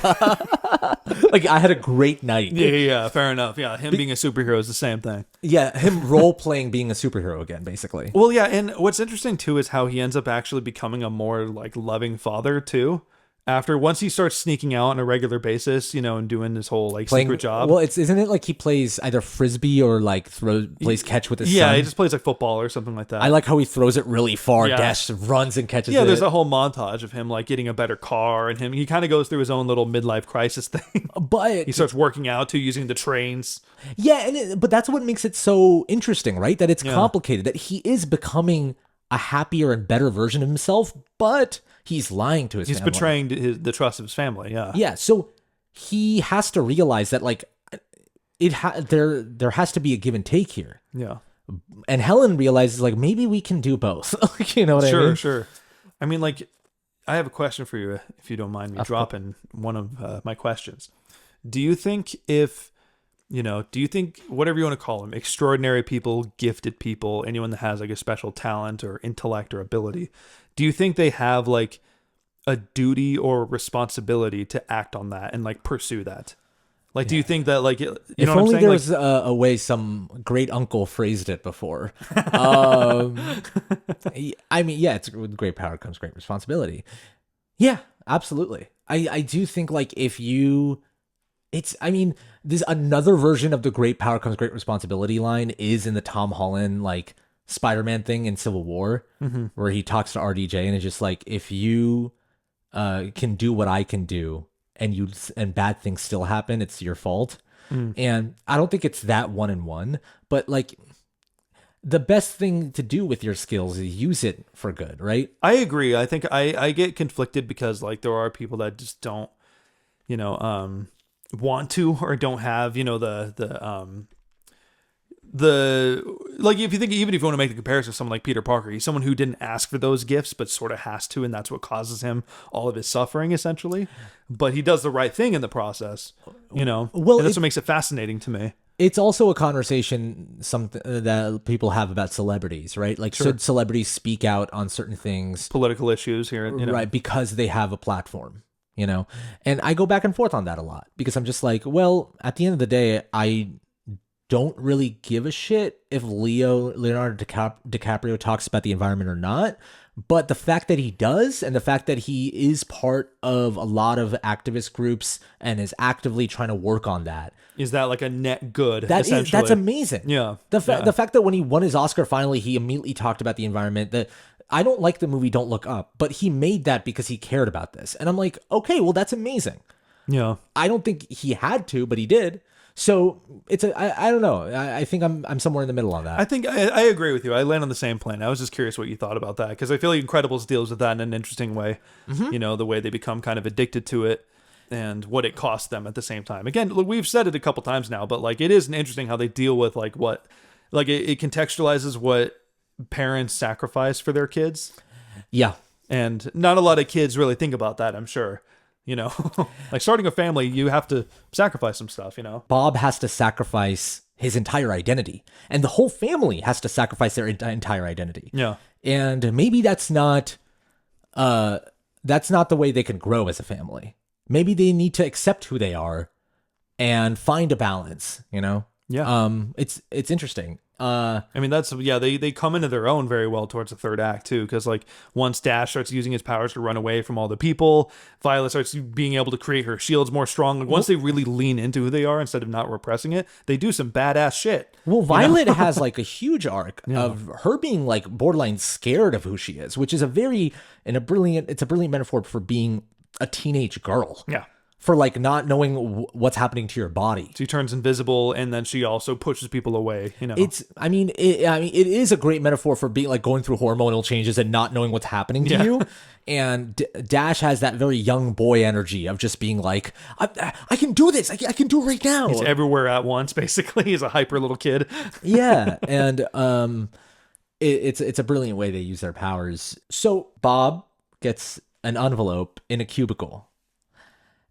Like, I had a great night. Yeah, fair enough. Yeah, him being a superhero is the same thing. Yeah, him role-playing being a superhero again, basically. Well, yeah, and what's interesting, too, is how he ends up actually becoming a more, like, loving father, too. Once he starts sneaking out on a regular basis, you know, and doing this whole like secret job. Well, isn't it like he plays either frisbee or like plays catch with his son? Yeah, he just plays like football or something like that. I like how he throws it really far. Yeah. Dash runs and catches it. Yeah, there's a whole montage of him like getting a better car, and he kind of goes through his own little midlife crisis thing. But he starts working out too, using the trains. Yeah, but that's what makes it so interesting, right? That it's complicated. That he is becoming a happier and better version of himself, but he's lying to his family. He's betraying the trust of his family, yeah. Yeah, so he has to realize that, like, there has to be a give and take here. Yeah. And Helen realizes, like, maybe we can do both. You know what I mean? Sure. I mean, like, I have a question for you, if you don't mind me dropping one of my questions. Do you think whatever you want to call them, extraordinary people, gifted people, anyone that has like a special talent or intellect or ability, do you think they have like a duty or responsibility to act on that and like pursue that? Like, do you think that like, you if know what I'm only saying? there was a way some great uncle phrased it before. I mean, yeah, with great power comes great responsibility. Yeah, absolutely. I do think like there's another version of the great power comes great responsibility line is in the Tom Holland like Spider-Man thing in Civil War, where he talks to RDJ and it's just like, if you can do what I can do and bad things still happen, it's your fault. And I don't think it's that 1-in-1, but like the best thing to do with your skills is use it for good, right? I agree. I think I get conflicted because like there are people that just don't, want to or don't have, the like if you think even if you want to make the comparison with someone like Peter Parker, he's someone who didn't ask for those gifts but sort of has to, and that's what causes him all of his suffering essentially. But he does the right thing in the process, Well, and that's what makes it fascinating to me. It's also a conversation that people have about celebrities, right? Like, should celebrities speak out on certain things, political issues here, right? Because they have a platform, And I go back and forth on that a lot because I'm just like, well, at the end of the day, I don't really give a shit if Leonardo DiCaprio talks about the environment or not. But the fact that he does, and the fact that he is part of a lot of activist groups and is actively trying to work on that. Is that like a net good? That's amazing. Yeah. The fact that when he won his Oscar finally, he immediately talked about the environment. That I don't like the movie Don't Look Up, but he made that because he cared about this. And I'm like, okay, well, that's amazing. Yeah. I don't think he had to, but he did. So I don't know. I think I'm somewhere in the middle on that. I think I agree with you. I land on the same plane. I was just curious what you thought about that because I feel like Incredibles deals with that in an interesting way. You know, the way they become kind of addicted to it and what it costs them at the same time. Again, look, we've said it a couple times now, but like it is interesting how they deal with like what, like it contextualizes what parents sacrifice for their kids. Yeah. And not a lot of kids really think about that, I'm sure. You know, like starting a family, you have to sacrifice some stuff, you know? Bob has to sacrifice his entire identity, and the whole family has to sacrifice their entire identity. Yeah. And maybe that's not the way they can grow as a family. Maybe they need to accept who they are and find a balance, you know? Yeah. It's interesting. I mean, they come into their own very well towards the third act, too, because, like, once Dash starts using his powers to run away from all the people, Violet starts being able to create her shields more strong. Like, once they really lean into who they are instead of not repressing it, they do some badass shit. Well, Violet has, like, a huge arc of her being, like, borderline scared of who she is, which is a brilliant metaphor for being a teenage girl. Yeah. For, like, not knowing what's happening to your body. She turns invisible, and then she also pushes people away, you know? It is a great metaphor for being, like, going through hormonal changes and not knowing what's happening to you. And Dash has that very young boy energy of just being like, I can do this. I can do it right now. He's everywhere at once, basically. He's a hyper little kid. Yeah, and it's a brilliant way they use their powers. So Bob gets an envelope in a cubicle.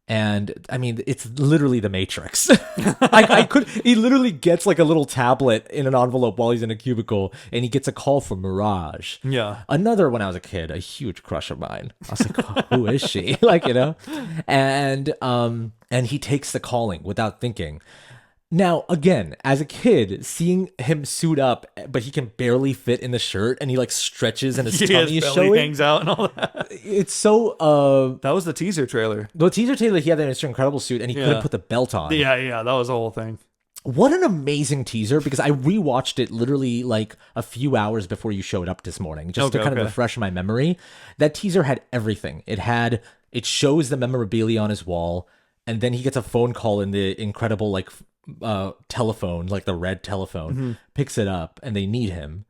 And I mean, it's literally the Matrix. He literally gets like a little tablet in an envelope while he's in a cubicle, and he gets a call from Mirage. Yeah. Another, when I was a kid, a huge crush of mine. I was like, oh, who is she? Like, you know? And he takes the calling without thinking. Now, again, as a kid, seeing him suit up, but he can barely fit in the shirt, and he like stretches and his tummy is showing, hangs out and all that. It's so. That was the teaser trailer. The teaser trailer, he had that Mr. Incredible suit, and he couldn't put the belt on. Yeah, that was the whole thing. What an amazing teaser! Because I rewatched it literally like a few hours before you showed up this morning, just to kind of refresh my memory. That teaser had everything. It shows the memorabilia on his wall, and then he gets a phone call in the Incredible like. Telephone, like the red telephone, picks it up, and they need him,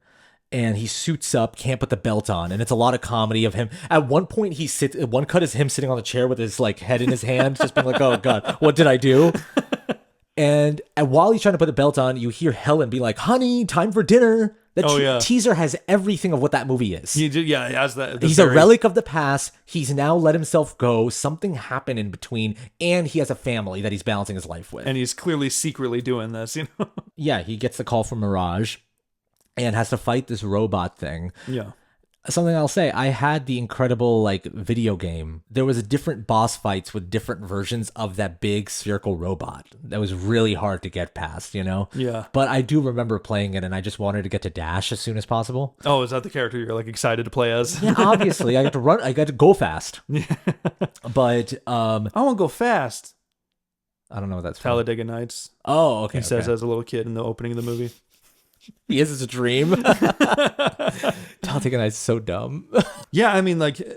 and he suits up, can't put the belt on, and it's a lot of comedy of him. At one point, one cut is him sitting on the chair with his like head in his hand, just being like, "Oh God, what did I do?" And while he's trying to put the belt on, you hear Helen be like, "Honey, time for dinner." That teaser has everything of what that movie is. It has that. He's a relic of the past. He's now let himself go. Something happened in between, and he has a family that he's balancing his life with. And he's clearly secretly doing this, you know? Yeah, he gets the call from Mirage and has to fight this robot thing. Yeah. Something I'll say, I had the Incredible like video game. There was a different boss fights with different versions of that big spherical robot. That was really hard to get past, you know? Yeah. But I do remember playing it, and I just wanted to get to Dash as soon as possible. Oh, is that the character you're like excited to play as? Yeah, obviously. I got to run. I got to go fast. But I want to go fast. I don't know what that's from. Talladega Nights. Oh, okay. He says as a little kid in the opening of the movie. He has his dream. Talladega Nights is so dumb. Yeah, I mean, like, do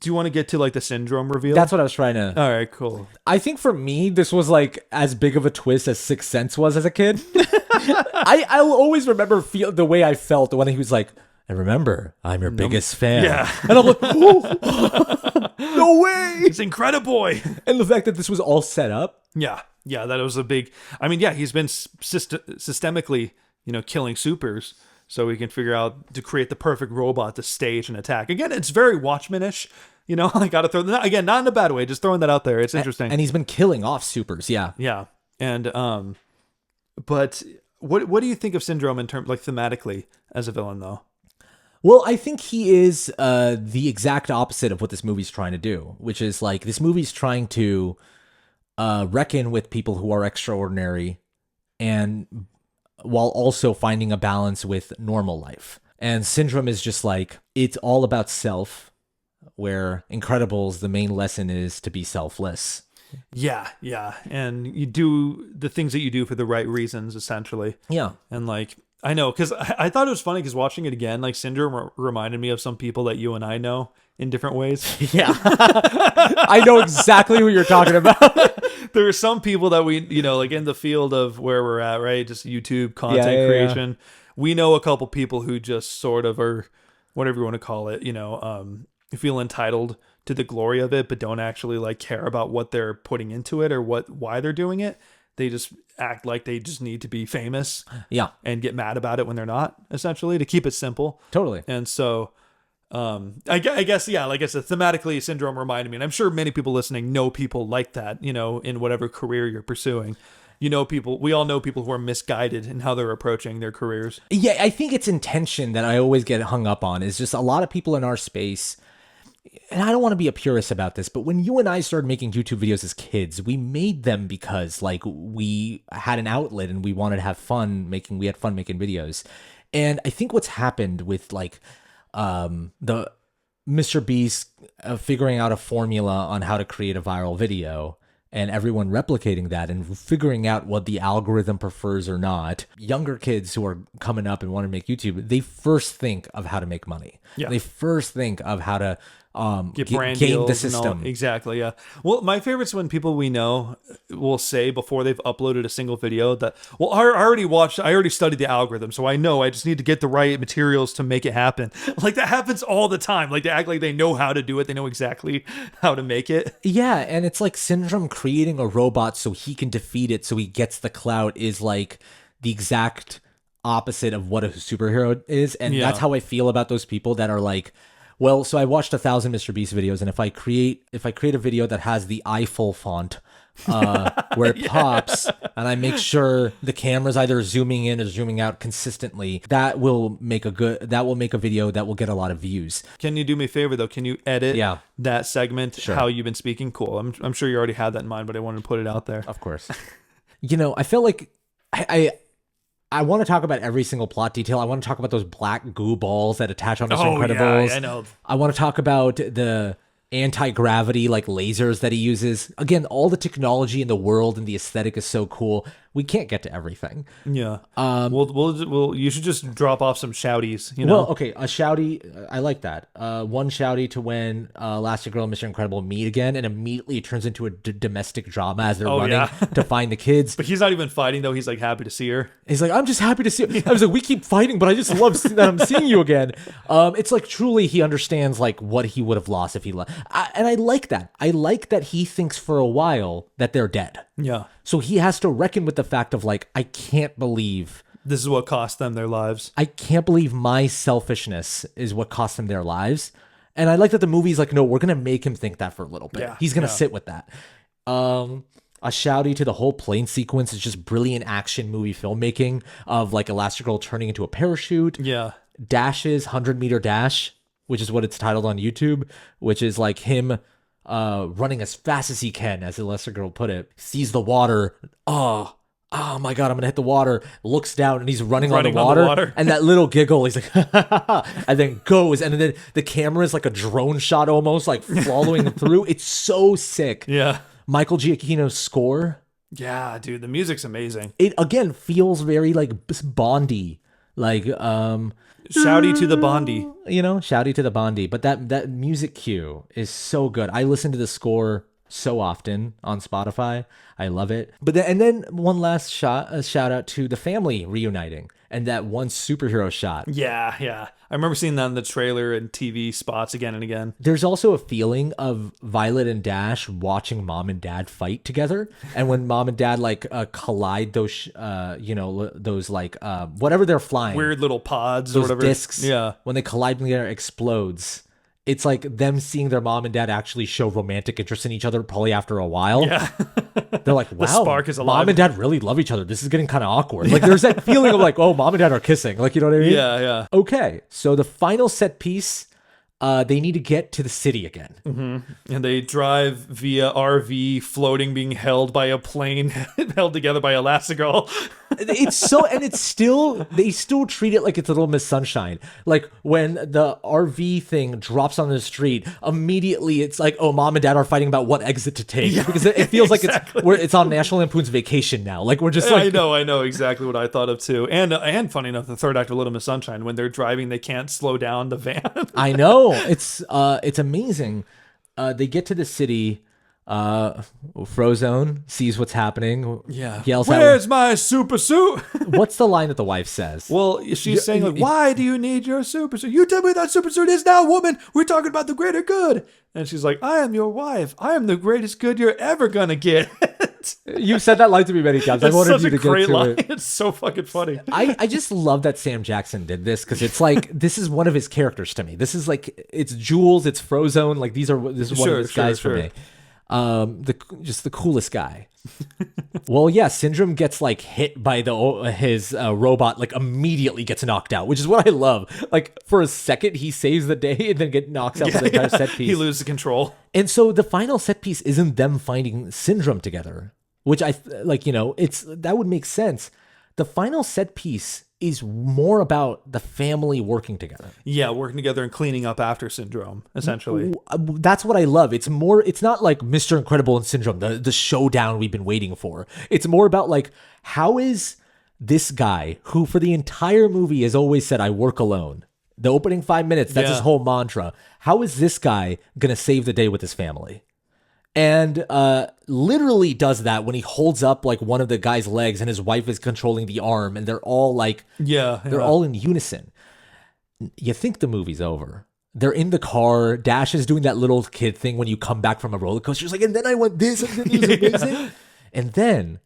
you want to get to like the syndrome reveal? That's what I was trying to. All right, cool. I think for me, this was like as big of a twist as Sixth Sense was as a kid. I'll always remember the way I felt when he was like, "And remember, I'm your biggest fan." Yeah, and I'm like, "Oh, no way!" It's incredible. And the fact that this was all set up. Yeah, that was a big. I mean, yeah, he's been systemically, you know, killing supers, so we can figure out to create the perfect robot to stage an attack. Again, it's very Watchmen-ish. You know, I got to throw that again, not in a bad way, just throwing that out there. It's interesting. And he's been killing off supers. Yeah. Yeah. And but what do you think of Syndrome in terms like thematically as a villain though? Well, I think he is the exact opposite of what this movie's trying to do, which is like this movie's trying to reckon with people who are extraordinary, and while also finding a balance with normal life. And Syndrome is just like, it's all about self, where Incredibles, the main lesson is to be selfless. Yeah. And you do the things that you do for the right reasons, essentially. Yeah. And like, I know, because I thought it was funny because watching it again, like Syndrome reminded me of some people that you and I know in different ways. Yeah. I know exactly who you're talking about. there are some people that we, like in the field of where we're at, right? Just YouTube content creation. We know a couple people who just sort of are, whatever you want to call it, feel entitled to the glory of it, but don't actually like care about what they're putting into it or why they're doing it. They just act like they just need to be famous, and get mad about it when they're not, essentially, to keep it simple. Totally. And so, I guess, like I said, thematically, Syndrome reminded me, and I'm sure many people listening know people like that, in whatever career you're pursuing. We all know people who are misguided in how they're approaching their careers. Yeah, I think it's intention that I always get hung up on is just a lot of people in our space. And I don't want to be a purist about this, but when you and I started making YouTube videos as kids, we made them because like we had an outlet and we wanted to have fun making videos. And I think what's happened with like the Mr. Beast figuring out a formula on how to create a viral video and everyone replicating that and figuring out what the algorithm prefers or not. Younger kids who are coming up and want to make YouTube, they first think of how to make money. Yeah. They first think of how to get brand game the deals system. Exactly, yeah. Well, my favorite's when people we know will say before they've uploaded a single video that, well, I already studied the algorithm, so I know I just need to get the right materials to make it happen. Like, that happens all the time. Like, they act like they know how to do it. They know exactly how to make it. Yeah, and it's like Syndrome creating a robot so he can defeat it so he gets the clout is like the exact opposite of what a superhero is. And that's how I feel about those people that are like, well, so I watched 1,000 Mr. Beast videos, and if I create a video that has the Eiffel font, where it pops, and I make sure the camera's either zooming in or zooming out consistently, that will make a video that will get a lot of views. Can you do me a favor though? Can you edit that segment? Sure. How you've been speaking? Cool. I'm sure you already had that in mind, but I wanted to put it out there. Of course. I feel like I want to talk about every single plot detail. I want to talk about those black goo balls that attach on Mr. Incredibles. Yeah, I know. I want to talk about the anti-gravity like lasers that he uses. Again, all the technology in the world and the aesthetic is so cool. We can't get to everything. Yeah. We'll you should just drop off some shouties, Well, okay, a shouty, I like that. One shouty to when Elastigirl and Mr. Incredible meet again, and immediately it turns into a domestic drama as they're running to find the kids. But he's not even fighting, though. He's like happy to see her. He's like, I'm just happy to see her. I was like, we keep fighting, but I just love that I'm seeing you again. It's like truly he understands like what he would have lost if he left. And I like that. I like that he thinks for a while that they're dead. Yeah. So he has to reckon with the fact of like, I can't believe this is what cost them their lives. I can't believe my selfishness is what cost them their lives. And I like that the movie's like, no, we're going to make him think that for a little bit. Yeah, he's going to sit with that. A shouty to the whole plane sequence is just brilliant action movie filmmaking of like Elastigirl turning into a parachute. Yeah. Dashes, 100-meter dash, which is what it's titled on YouTube, which is like him running as fast as he can, as Elastigirl put it, sees the water. Oh my God, I'm going to hit the water. Looks down and he's running on the water. And that little giggle, he's like, and then goes. And then the camera is like a drone shot almost, like following him through. It's so sick. Yeah. Michael Giacchino's score. Yeah, dude, the music's amazing. It, again, feels very like Bondy. Like, shouty to the Bondy. Shouty to the Bondy. But that music cue is so good. I listen to the score so often on Spotify. I love it. But then one last shout out to the family reuniting and that one superhero shot. Yeah. I remember seeing that in the trailer and TV spots again and again. There's also a feeling of Violet and Dash watching mom and dad fight together. And when mom and dad like collide those, those like whatever they're flying. Weird little pods or whatever. Discs. Yeah. When they collide together, it explodes. It's like them seeing their mom and dad actually show romantic interest in each other probably after a while. Yeah. They're like, wow, the spark is alive. Mom and dad really love each other. This is getting kind of awkward. Yeah. Like there's that feeling of like, oh, mom and dad are kissing. Like, you know what I mean? Yeah. Okay. So the final set piece, they need to get to the city again. Mm-hmm. And they drive via RV floating, being held by a plane, held together by Elastigirl. They still treat it like it's Little Miss Sunshine. Like when the RV thing drops on the street, immediately it's like, oh, mom and dad are fighting about what exit to take. Yeah, because it feels exactly. like it's on National Lampoon's Vacation now. Like we're just like... I know exactly what I thought of too. And funny enough, the third act of Little Miss Sunshine, when they're driving, they can't slow down the van. I know. It's amazing. They get to the city. Frozone sees what's happening. Yeah. Yells Where's my super suit? out. What's the line that the wife says? Well, she's saying, like, why do you need your super suit? You tell me that super suit is now, woman. We're talking about the greater good. And she's like, I am your wife. I am the greatest good you're ever going to get. You've said that line to me many times. I It's wanted such you a to great get to line. it. It's so fucking funny. I just love that Sam Jackson did this because it's like this is one of his characters to me. This is like it's Jules, it's Frozone. Like this is one of his guys for me. Just the coolest guy. Well, yeah, Syndrome gets like hit by his robot, like immediately gets knocked out, which is what I love. Like for a second, he saves the day and then get knocked out for the entire set piece. He loses control. And so the final set piece isn't them finding Syndrome together, which I like. That would make sense. The final set piece is more about the family working together. Yeah, working together and cleaning up after Syndrome, essentially. That's what I love. It's not like Mr. Incredible and Syndrome, the showdown we've been waiting for. It's more about like, how is this guy who for the entire movie has always said, I work alone. The opening 5 minutes, that's his whole mantra. How is this guy going to save the day with his family? And literally does that when he holds up like one of the guy's legs and his wife is controlling the arm and they're all like, they're all in unison. You think the movie's over. They're in the car. Dash is doing that little kid thing when you come back from a roller coaster. She's like, and then I went this and then it was amazing. And then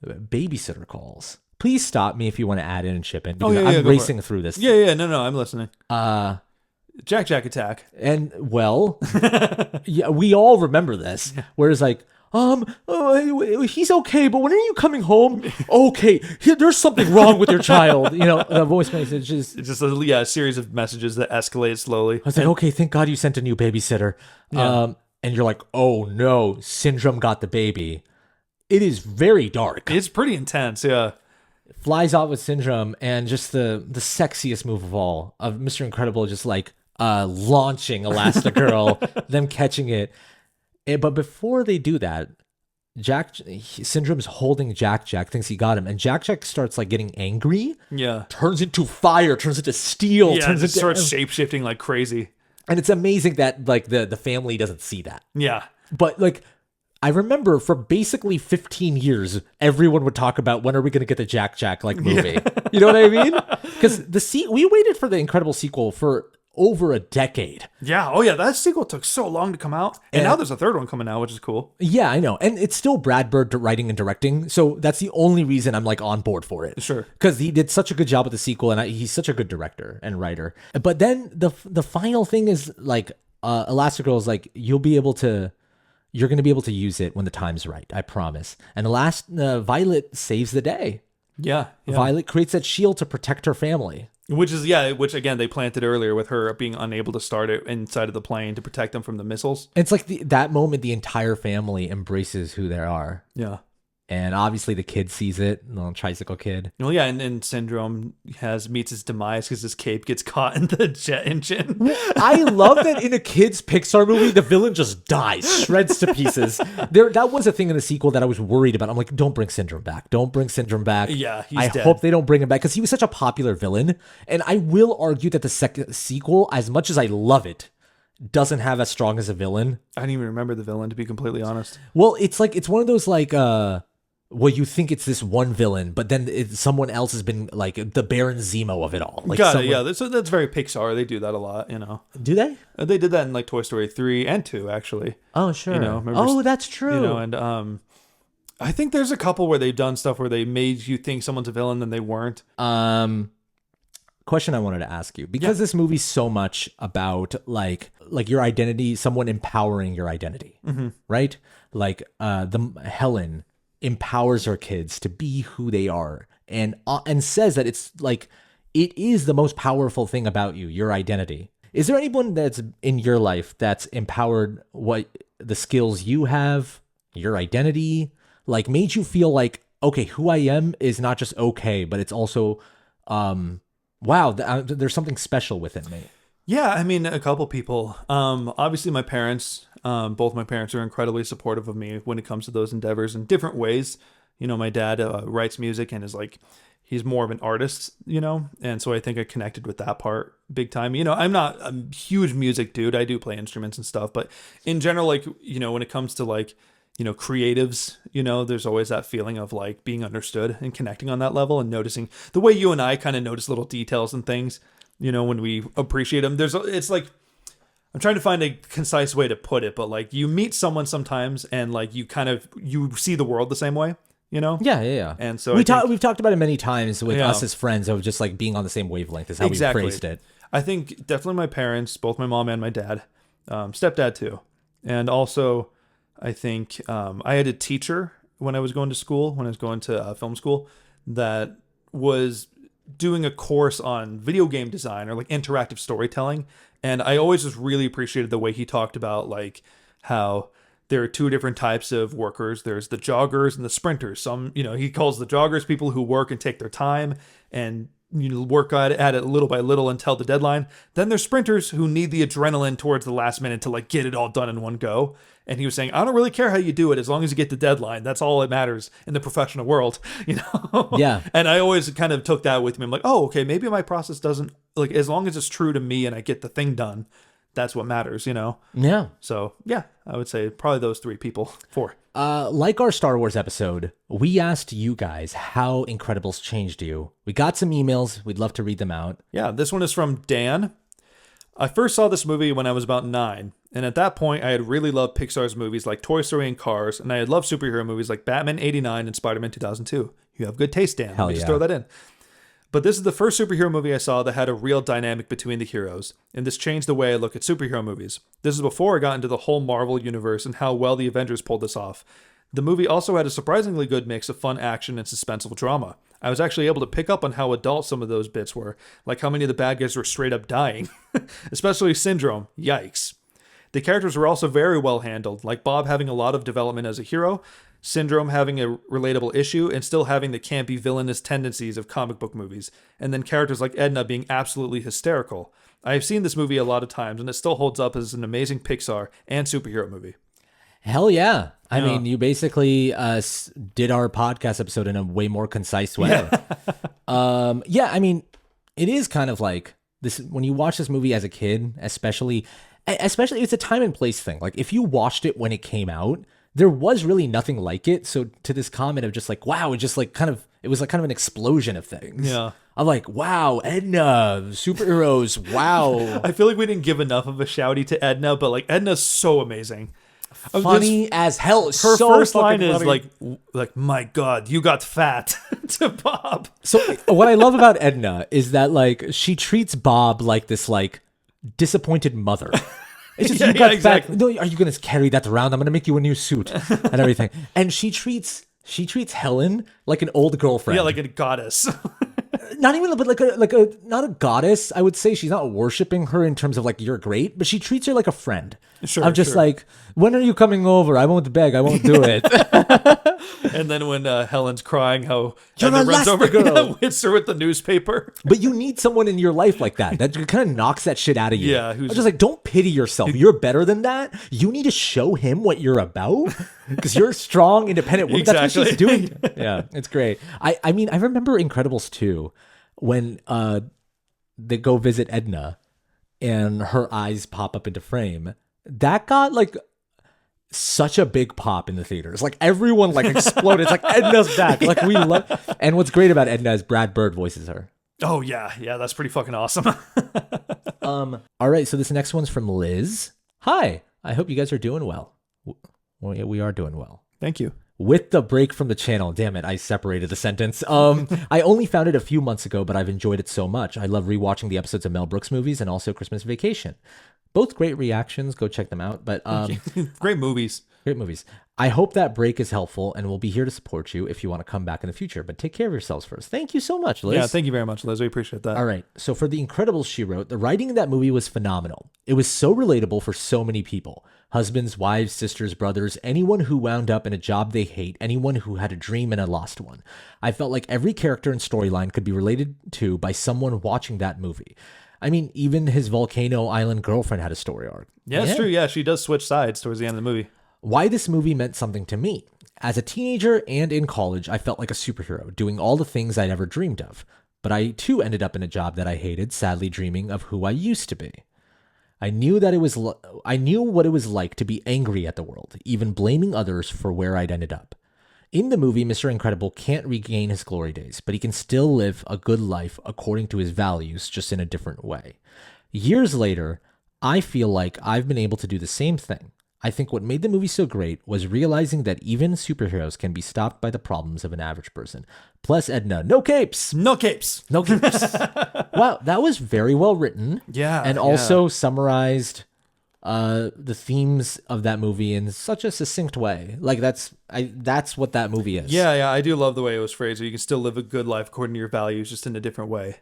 babysitter calls. Please stop me if you want to add in and chip in because I'm racing through this. No, I'm listening. Jack attack. And well, yeah, we all remember this. Where it's like, he's okay, but when are you coming home? Okay, there's something wrong with your child. The voice message is just a series of messages that escalate slowly. I was like, okay, thank God you sent a new babysitter. Yeah. And you're like, oh no, Syndrome got the baby. It is very dark. It's pretty intense, yeah. Flies off with Syndrome, and just the sexiest move of all of Mr. Incredible, just like launching Elastigirl, them catching it. But before they do that, Syndrome's holding Jack, thinks he got him, and Jack starts like getting angry. Yeah. Turns into fire, turns into steel. Yeah, starts shape-shifting like crazy. And it's amazing that like the family doesn't see that. Yeah. But like, I remember for basically 15 years, everyone would talk about when are we going to get the Jack like movie. Yeah. You know what I mean? Because we waited for the Incredible sequel for over a decade. Yeah. Oh yeah, that sequel took so long to come out, and now there's a third one coming out, which is cool. Yeah, I know, and it's still Brad Bird writing and directing, so that's the only reason I'm like on board for it. Sure, because he did such a good job with the sequel, and he's such a good director and writer. But then the final thing is like, Elastigirl is like, you're going to be able to use it when the time's right. I promise. And Violet saves the day. Yeah. Violet creates that shield to protect her family. Which again, they planted earlier with her being unable to start it inside of the plane to protect them from the missiles. It's like that moment, the entire family embraces who they are. Yeah. And obviously the kid sees it, the little tricycle kid. Well, yeah, and Syndrome meets his demise because his cape gets caught in the jet engine. I love that in a kid's Pixar movie, the villain just dies, shreds to pieces. That was a thing in the sequel that I was worried about. I'm like, don't bring Syndrome back. Don't bring Syndrome back. Yeah, I hope they don't bring him back because he was such a popular villain. And I will argue that the second sequel, as much as I love it, doesn't have as strong as a villain. I didn't even remember the villain, to be completely honest. Well, it's one of those like, well, you think it's this one villain, but then someone else has been like the Baron Zemo of it all. Like Got it, yeah. That's very Pixar. They do that a lot, Do they? They did that in like Toy Story 3 and 2, actually. Oh, sure. That's true. And I think there's a couple where they've done stuff where they made you think someone's a villain and they weren't. Question I wanted to ask you, because this movie's so much about like your identity, someone empowering your identity, right? Like Helen empowers her kids to be who they are, and says that it's like it is the most powerful thing about you, your identity. Is there anyone that's in your life that's empowered what the skills you have, your identity, like made you feel like, okay, who I am is not just okay, but it's also wow, there's something special within me? Yeah, I mean, a couple people. Obviously my parents. Both my parents are incredibly supportive of me when it comes to those endeavors in different ways. My dad writes music and is like, he's more of an artist, and so I think I connected with that part big time. I'm not a huge music dude. I do play instruments and stuff, but in general, like, when it comes to like creatives, there's always that feeling of like being understood and connecting on that level and noticing the way you and I kind of notice little details and things, when we appreciate them. It's like, I'm trying to find a concise way to put it, but like you meet someone sometimes and like you see the world the same way, Yeah. And so we've talked about it many times with us as friends of just like being on the same wavelength is how Exactly. we phrased it. I think definitely my parents, both my mom and my dad, stepdad too. And also I think I had a teacher when I was going to school, when I was going to film school, that was doing a course on video game design or like interactive storytelling. And I always just really appreciated the way he talked about like how there are two different types of workers. There's the joggers and the sprinters. Some, he calls the joggers people who work and take their time and work at it little by little until the deadline. Then there's sprinters who need the adrenaline towards the last minute to like get it all done in one go. And he was saying, I don't really care how you do it as long as you get the deadline. That's all that matters in the professional world, Yeah. And I always kind of took that with me. I'm like, oh, okay, maybe my process doesn't, like, as long as it's true to me and I get the thing done, that's what matters, Yeah. So, yeah, I would say probably those 3 people, 4. Like our Star Wars episode, we asked you guys how Incredibles changed you. We got some emails. We'd love to read them out. Yeah, this one is from Dan. I first saw this movie when I was about 9, and at that point I had really loved Pixar's movies like Toy Story and Cars, and I had loved superhero movies like Batman '89 and Spider-Man 2002. You have good taste, Dan. Hell Let me just yeah. throw that in. But this is the first superhero movie I saw that had a real dynamic between the heroes, and this changed the way I look at superhero movies. This is before I got into the whole Marvel universe and how well the Avengers pulled this off. The movie also had a surprisingly good mix of fun action and suspenseful drama. I was actually able to pick up on how adult some of those bits were, like how many of the bad guys were straight up dying, especially Syndrome. Yikes. The characters were also very well handled, like Bob having a lot of development as a hero, Syndrome having a relatable issue, and still having the campy villainous tendencies of comic book movies, and then characters like Edna being absolutely hysterical. I have seen this movie a lot of times, and it still holds up as an amazing Pixar and superhero movie. Hell yeah. I mean, you basically did our podcast episode in a way more concise way. Yeah, I mean, it is kind of like this when you watch this movie as a kid, especially it's a time and place thing. Like if you watched it when it came out, there was really nothing like it. So to this comment of just like, wow, it just like it was like kind of an explosion of things. Yeah. I'm like, wow, Edna, superheroes, wow. I feel like we didn't give enough of a shouty to Edna, but like Edna's so amazing. Funny as hell. Her So first line fucking is funny. like, my God, you got fat to Bob. So what I love about Edna is that like she treats Bob like this like disappointed mother. It's just Yeah, you got exactly. fat. No, are you gonna carry that around? I'm gonna make you a new suit and everything. And she treats Helen like an old girlfriend. Yeah, like a goddess. Not even, but like a not a goddess. I would say she's not worshiping her in terms of like you're great, but she treats her like a friend. Sure, I'm just sure. like, when are you coming over? I won't beg. I won't do it. And then when Helen's crying, how You're Edna runs over Elastigirl. and hits her with the newspaper. But you need someone in your life like that. That kind of knocks that shit out of you. Yeah, I'm who's- just like, don't pity yourself. You're better than that. You need to show him what you're about because you're a strong, independent woman. That's what she's Exactly. doing. Yeah, it's great. I mean, I remember Incredibles 2 when they go visit Edna and her eyes pop up into frame. That got like such a big pop in the theaters. Like everyone like exploded. It's like Edna's back. Like we love. And what's great about Edna is Brad Bird voices her. Oh, yeah, that's pretty fucking awesome. All right, so this next one's from Liz. Hi, I hope you guys are doing well. Well, yeah, we are doing well. Thank you. With the break from the channel, damn it, I separated the sentence. I only found it a few months ago, but I've enjoyed it so much. I love rewatching the episodes of Mel Brooks movies and also Christmas Vacation. Both great reactions. Go check them out. But Great movies. great movies. I hope that break is helpful, and we'll be here to support you if you want to come back in the future. But take care of yourselves first. Thank you so much, Liz. Yeah, thank you very much, Liz. We appreciate that. All right. So for The Incredibles, she wrote, the writing in that movie was phenomenal. It was so relatable for so many people. Husbands, wives, sisters, brothers, anyone who wound up in a job they hate, anyone who had a dream and a lost one. I felt like every character and storyline could be related to by someone watching that movie. I mean, even his Volcano Island girlfriend had a story arc. Yeah, it's true. Yeah, she does switch sides towards the end of the movie. Why this movie meant something to me. As a teenager and in college, I felt like a superhero, doing all the things I'd ever dreamed of. But I too ended up in a job that I hated, sadly dreaming of who I used to be. I knew that I knew what it was like to be angry at the world, even blaming others for where I'd ended up. In the movie, Mr. Incredible can't regain his glory days, but he can still live a good life according to his values, just in a different way. Years later, I feel like I've been able to do the same thing. I think what made the movie so great was realizing that even superheroes can be stopped by the problems of an average person. Plus, Edna, no capes! No capes. No capes. Wow, that was very well written. Yeah. And also summarized the themes of that movie in such a succinct way. Like that's what that movie is. Yeah. I do love the way it was phrased. You can still live a good life according to your values, just in a different way.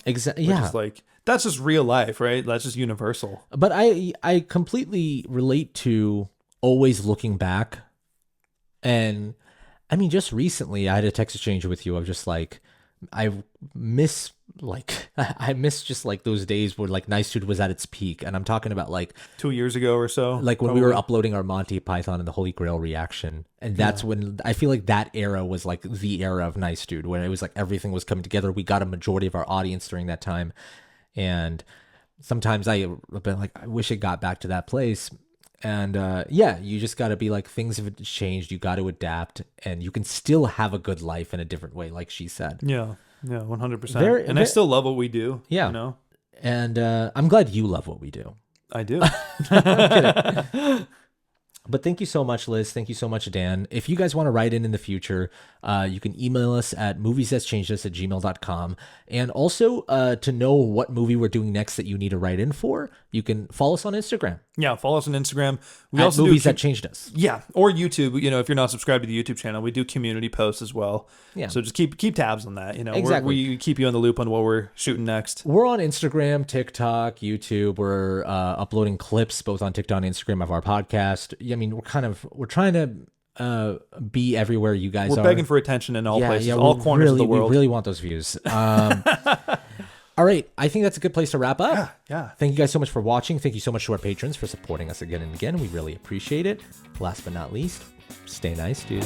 Exactly. Which Yeah. is like, that's just real life, right? That's just universal. But I completely relate to always looking back. And I mean, just recently I had a text exchange with you of just like, I miss just like those days where like Nice Dude was at its peak. And I'm talking about like 2 years ago or so. like when we were uploading our Monty Python and the Holy Grail reaction. And that's when I feel like that era was like the era of Nice Dude, when it was like everything was coming together. We got a majority of our audience during that time. And sometimes I've been like, I wish it got back to that place. And you just got to be like, things have changed. You got to adapt, and you can still have a good life in a different way, like she said. Yeah, 100%. I still love what we do. Yeah. And I'm glad you love what we do. I do. I'm kidding. But thank you so much, Liz. Thank you so much, Dan. If you guys want to write in the future, you can email us at moviesthatchangedus@gmail.com. And also, to know what movie we're doing next that you need to write in for, you can follow us on Instagram. Yeah, follow us on Instagram. We at also Movies That Changed Us. Yeah, or YouTube. If you're not subscribed to the YouTube channel, we do community posts as well. Yeah. So just keep tabs on that. Exactly. We keep you on the loop on what we're shooting next. We're on Instagram, TikTok, YouTube. We're uploading clips both on TikTok and Instagram of our podcast. I mean, we're trying to be everywhere you guys are. We're begging for attention in all places, all corners of the world. We really want those views. All right, I think that's a good place to wrap up. Yeah. Thank you guys so much for watching. Thank you so much to our patrons for supporting us again and again. We really appreciate it. Last but not least, stay nice, dude.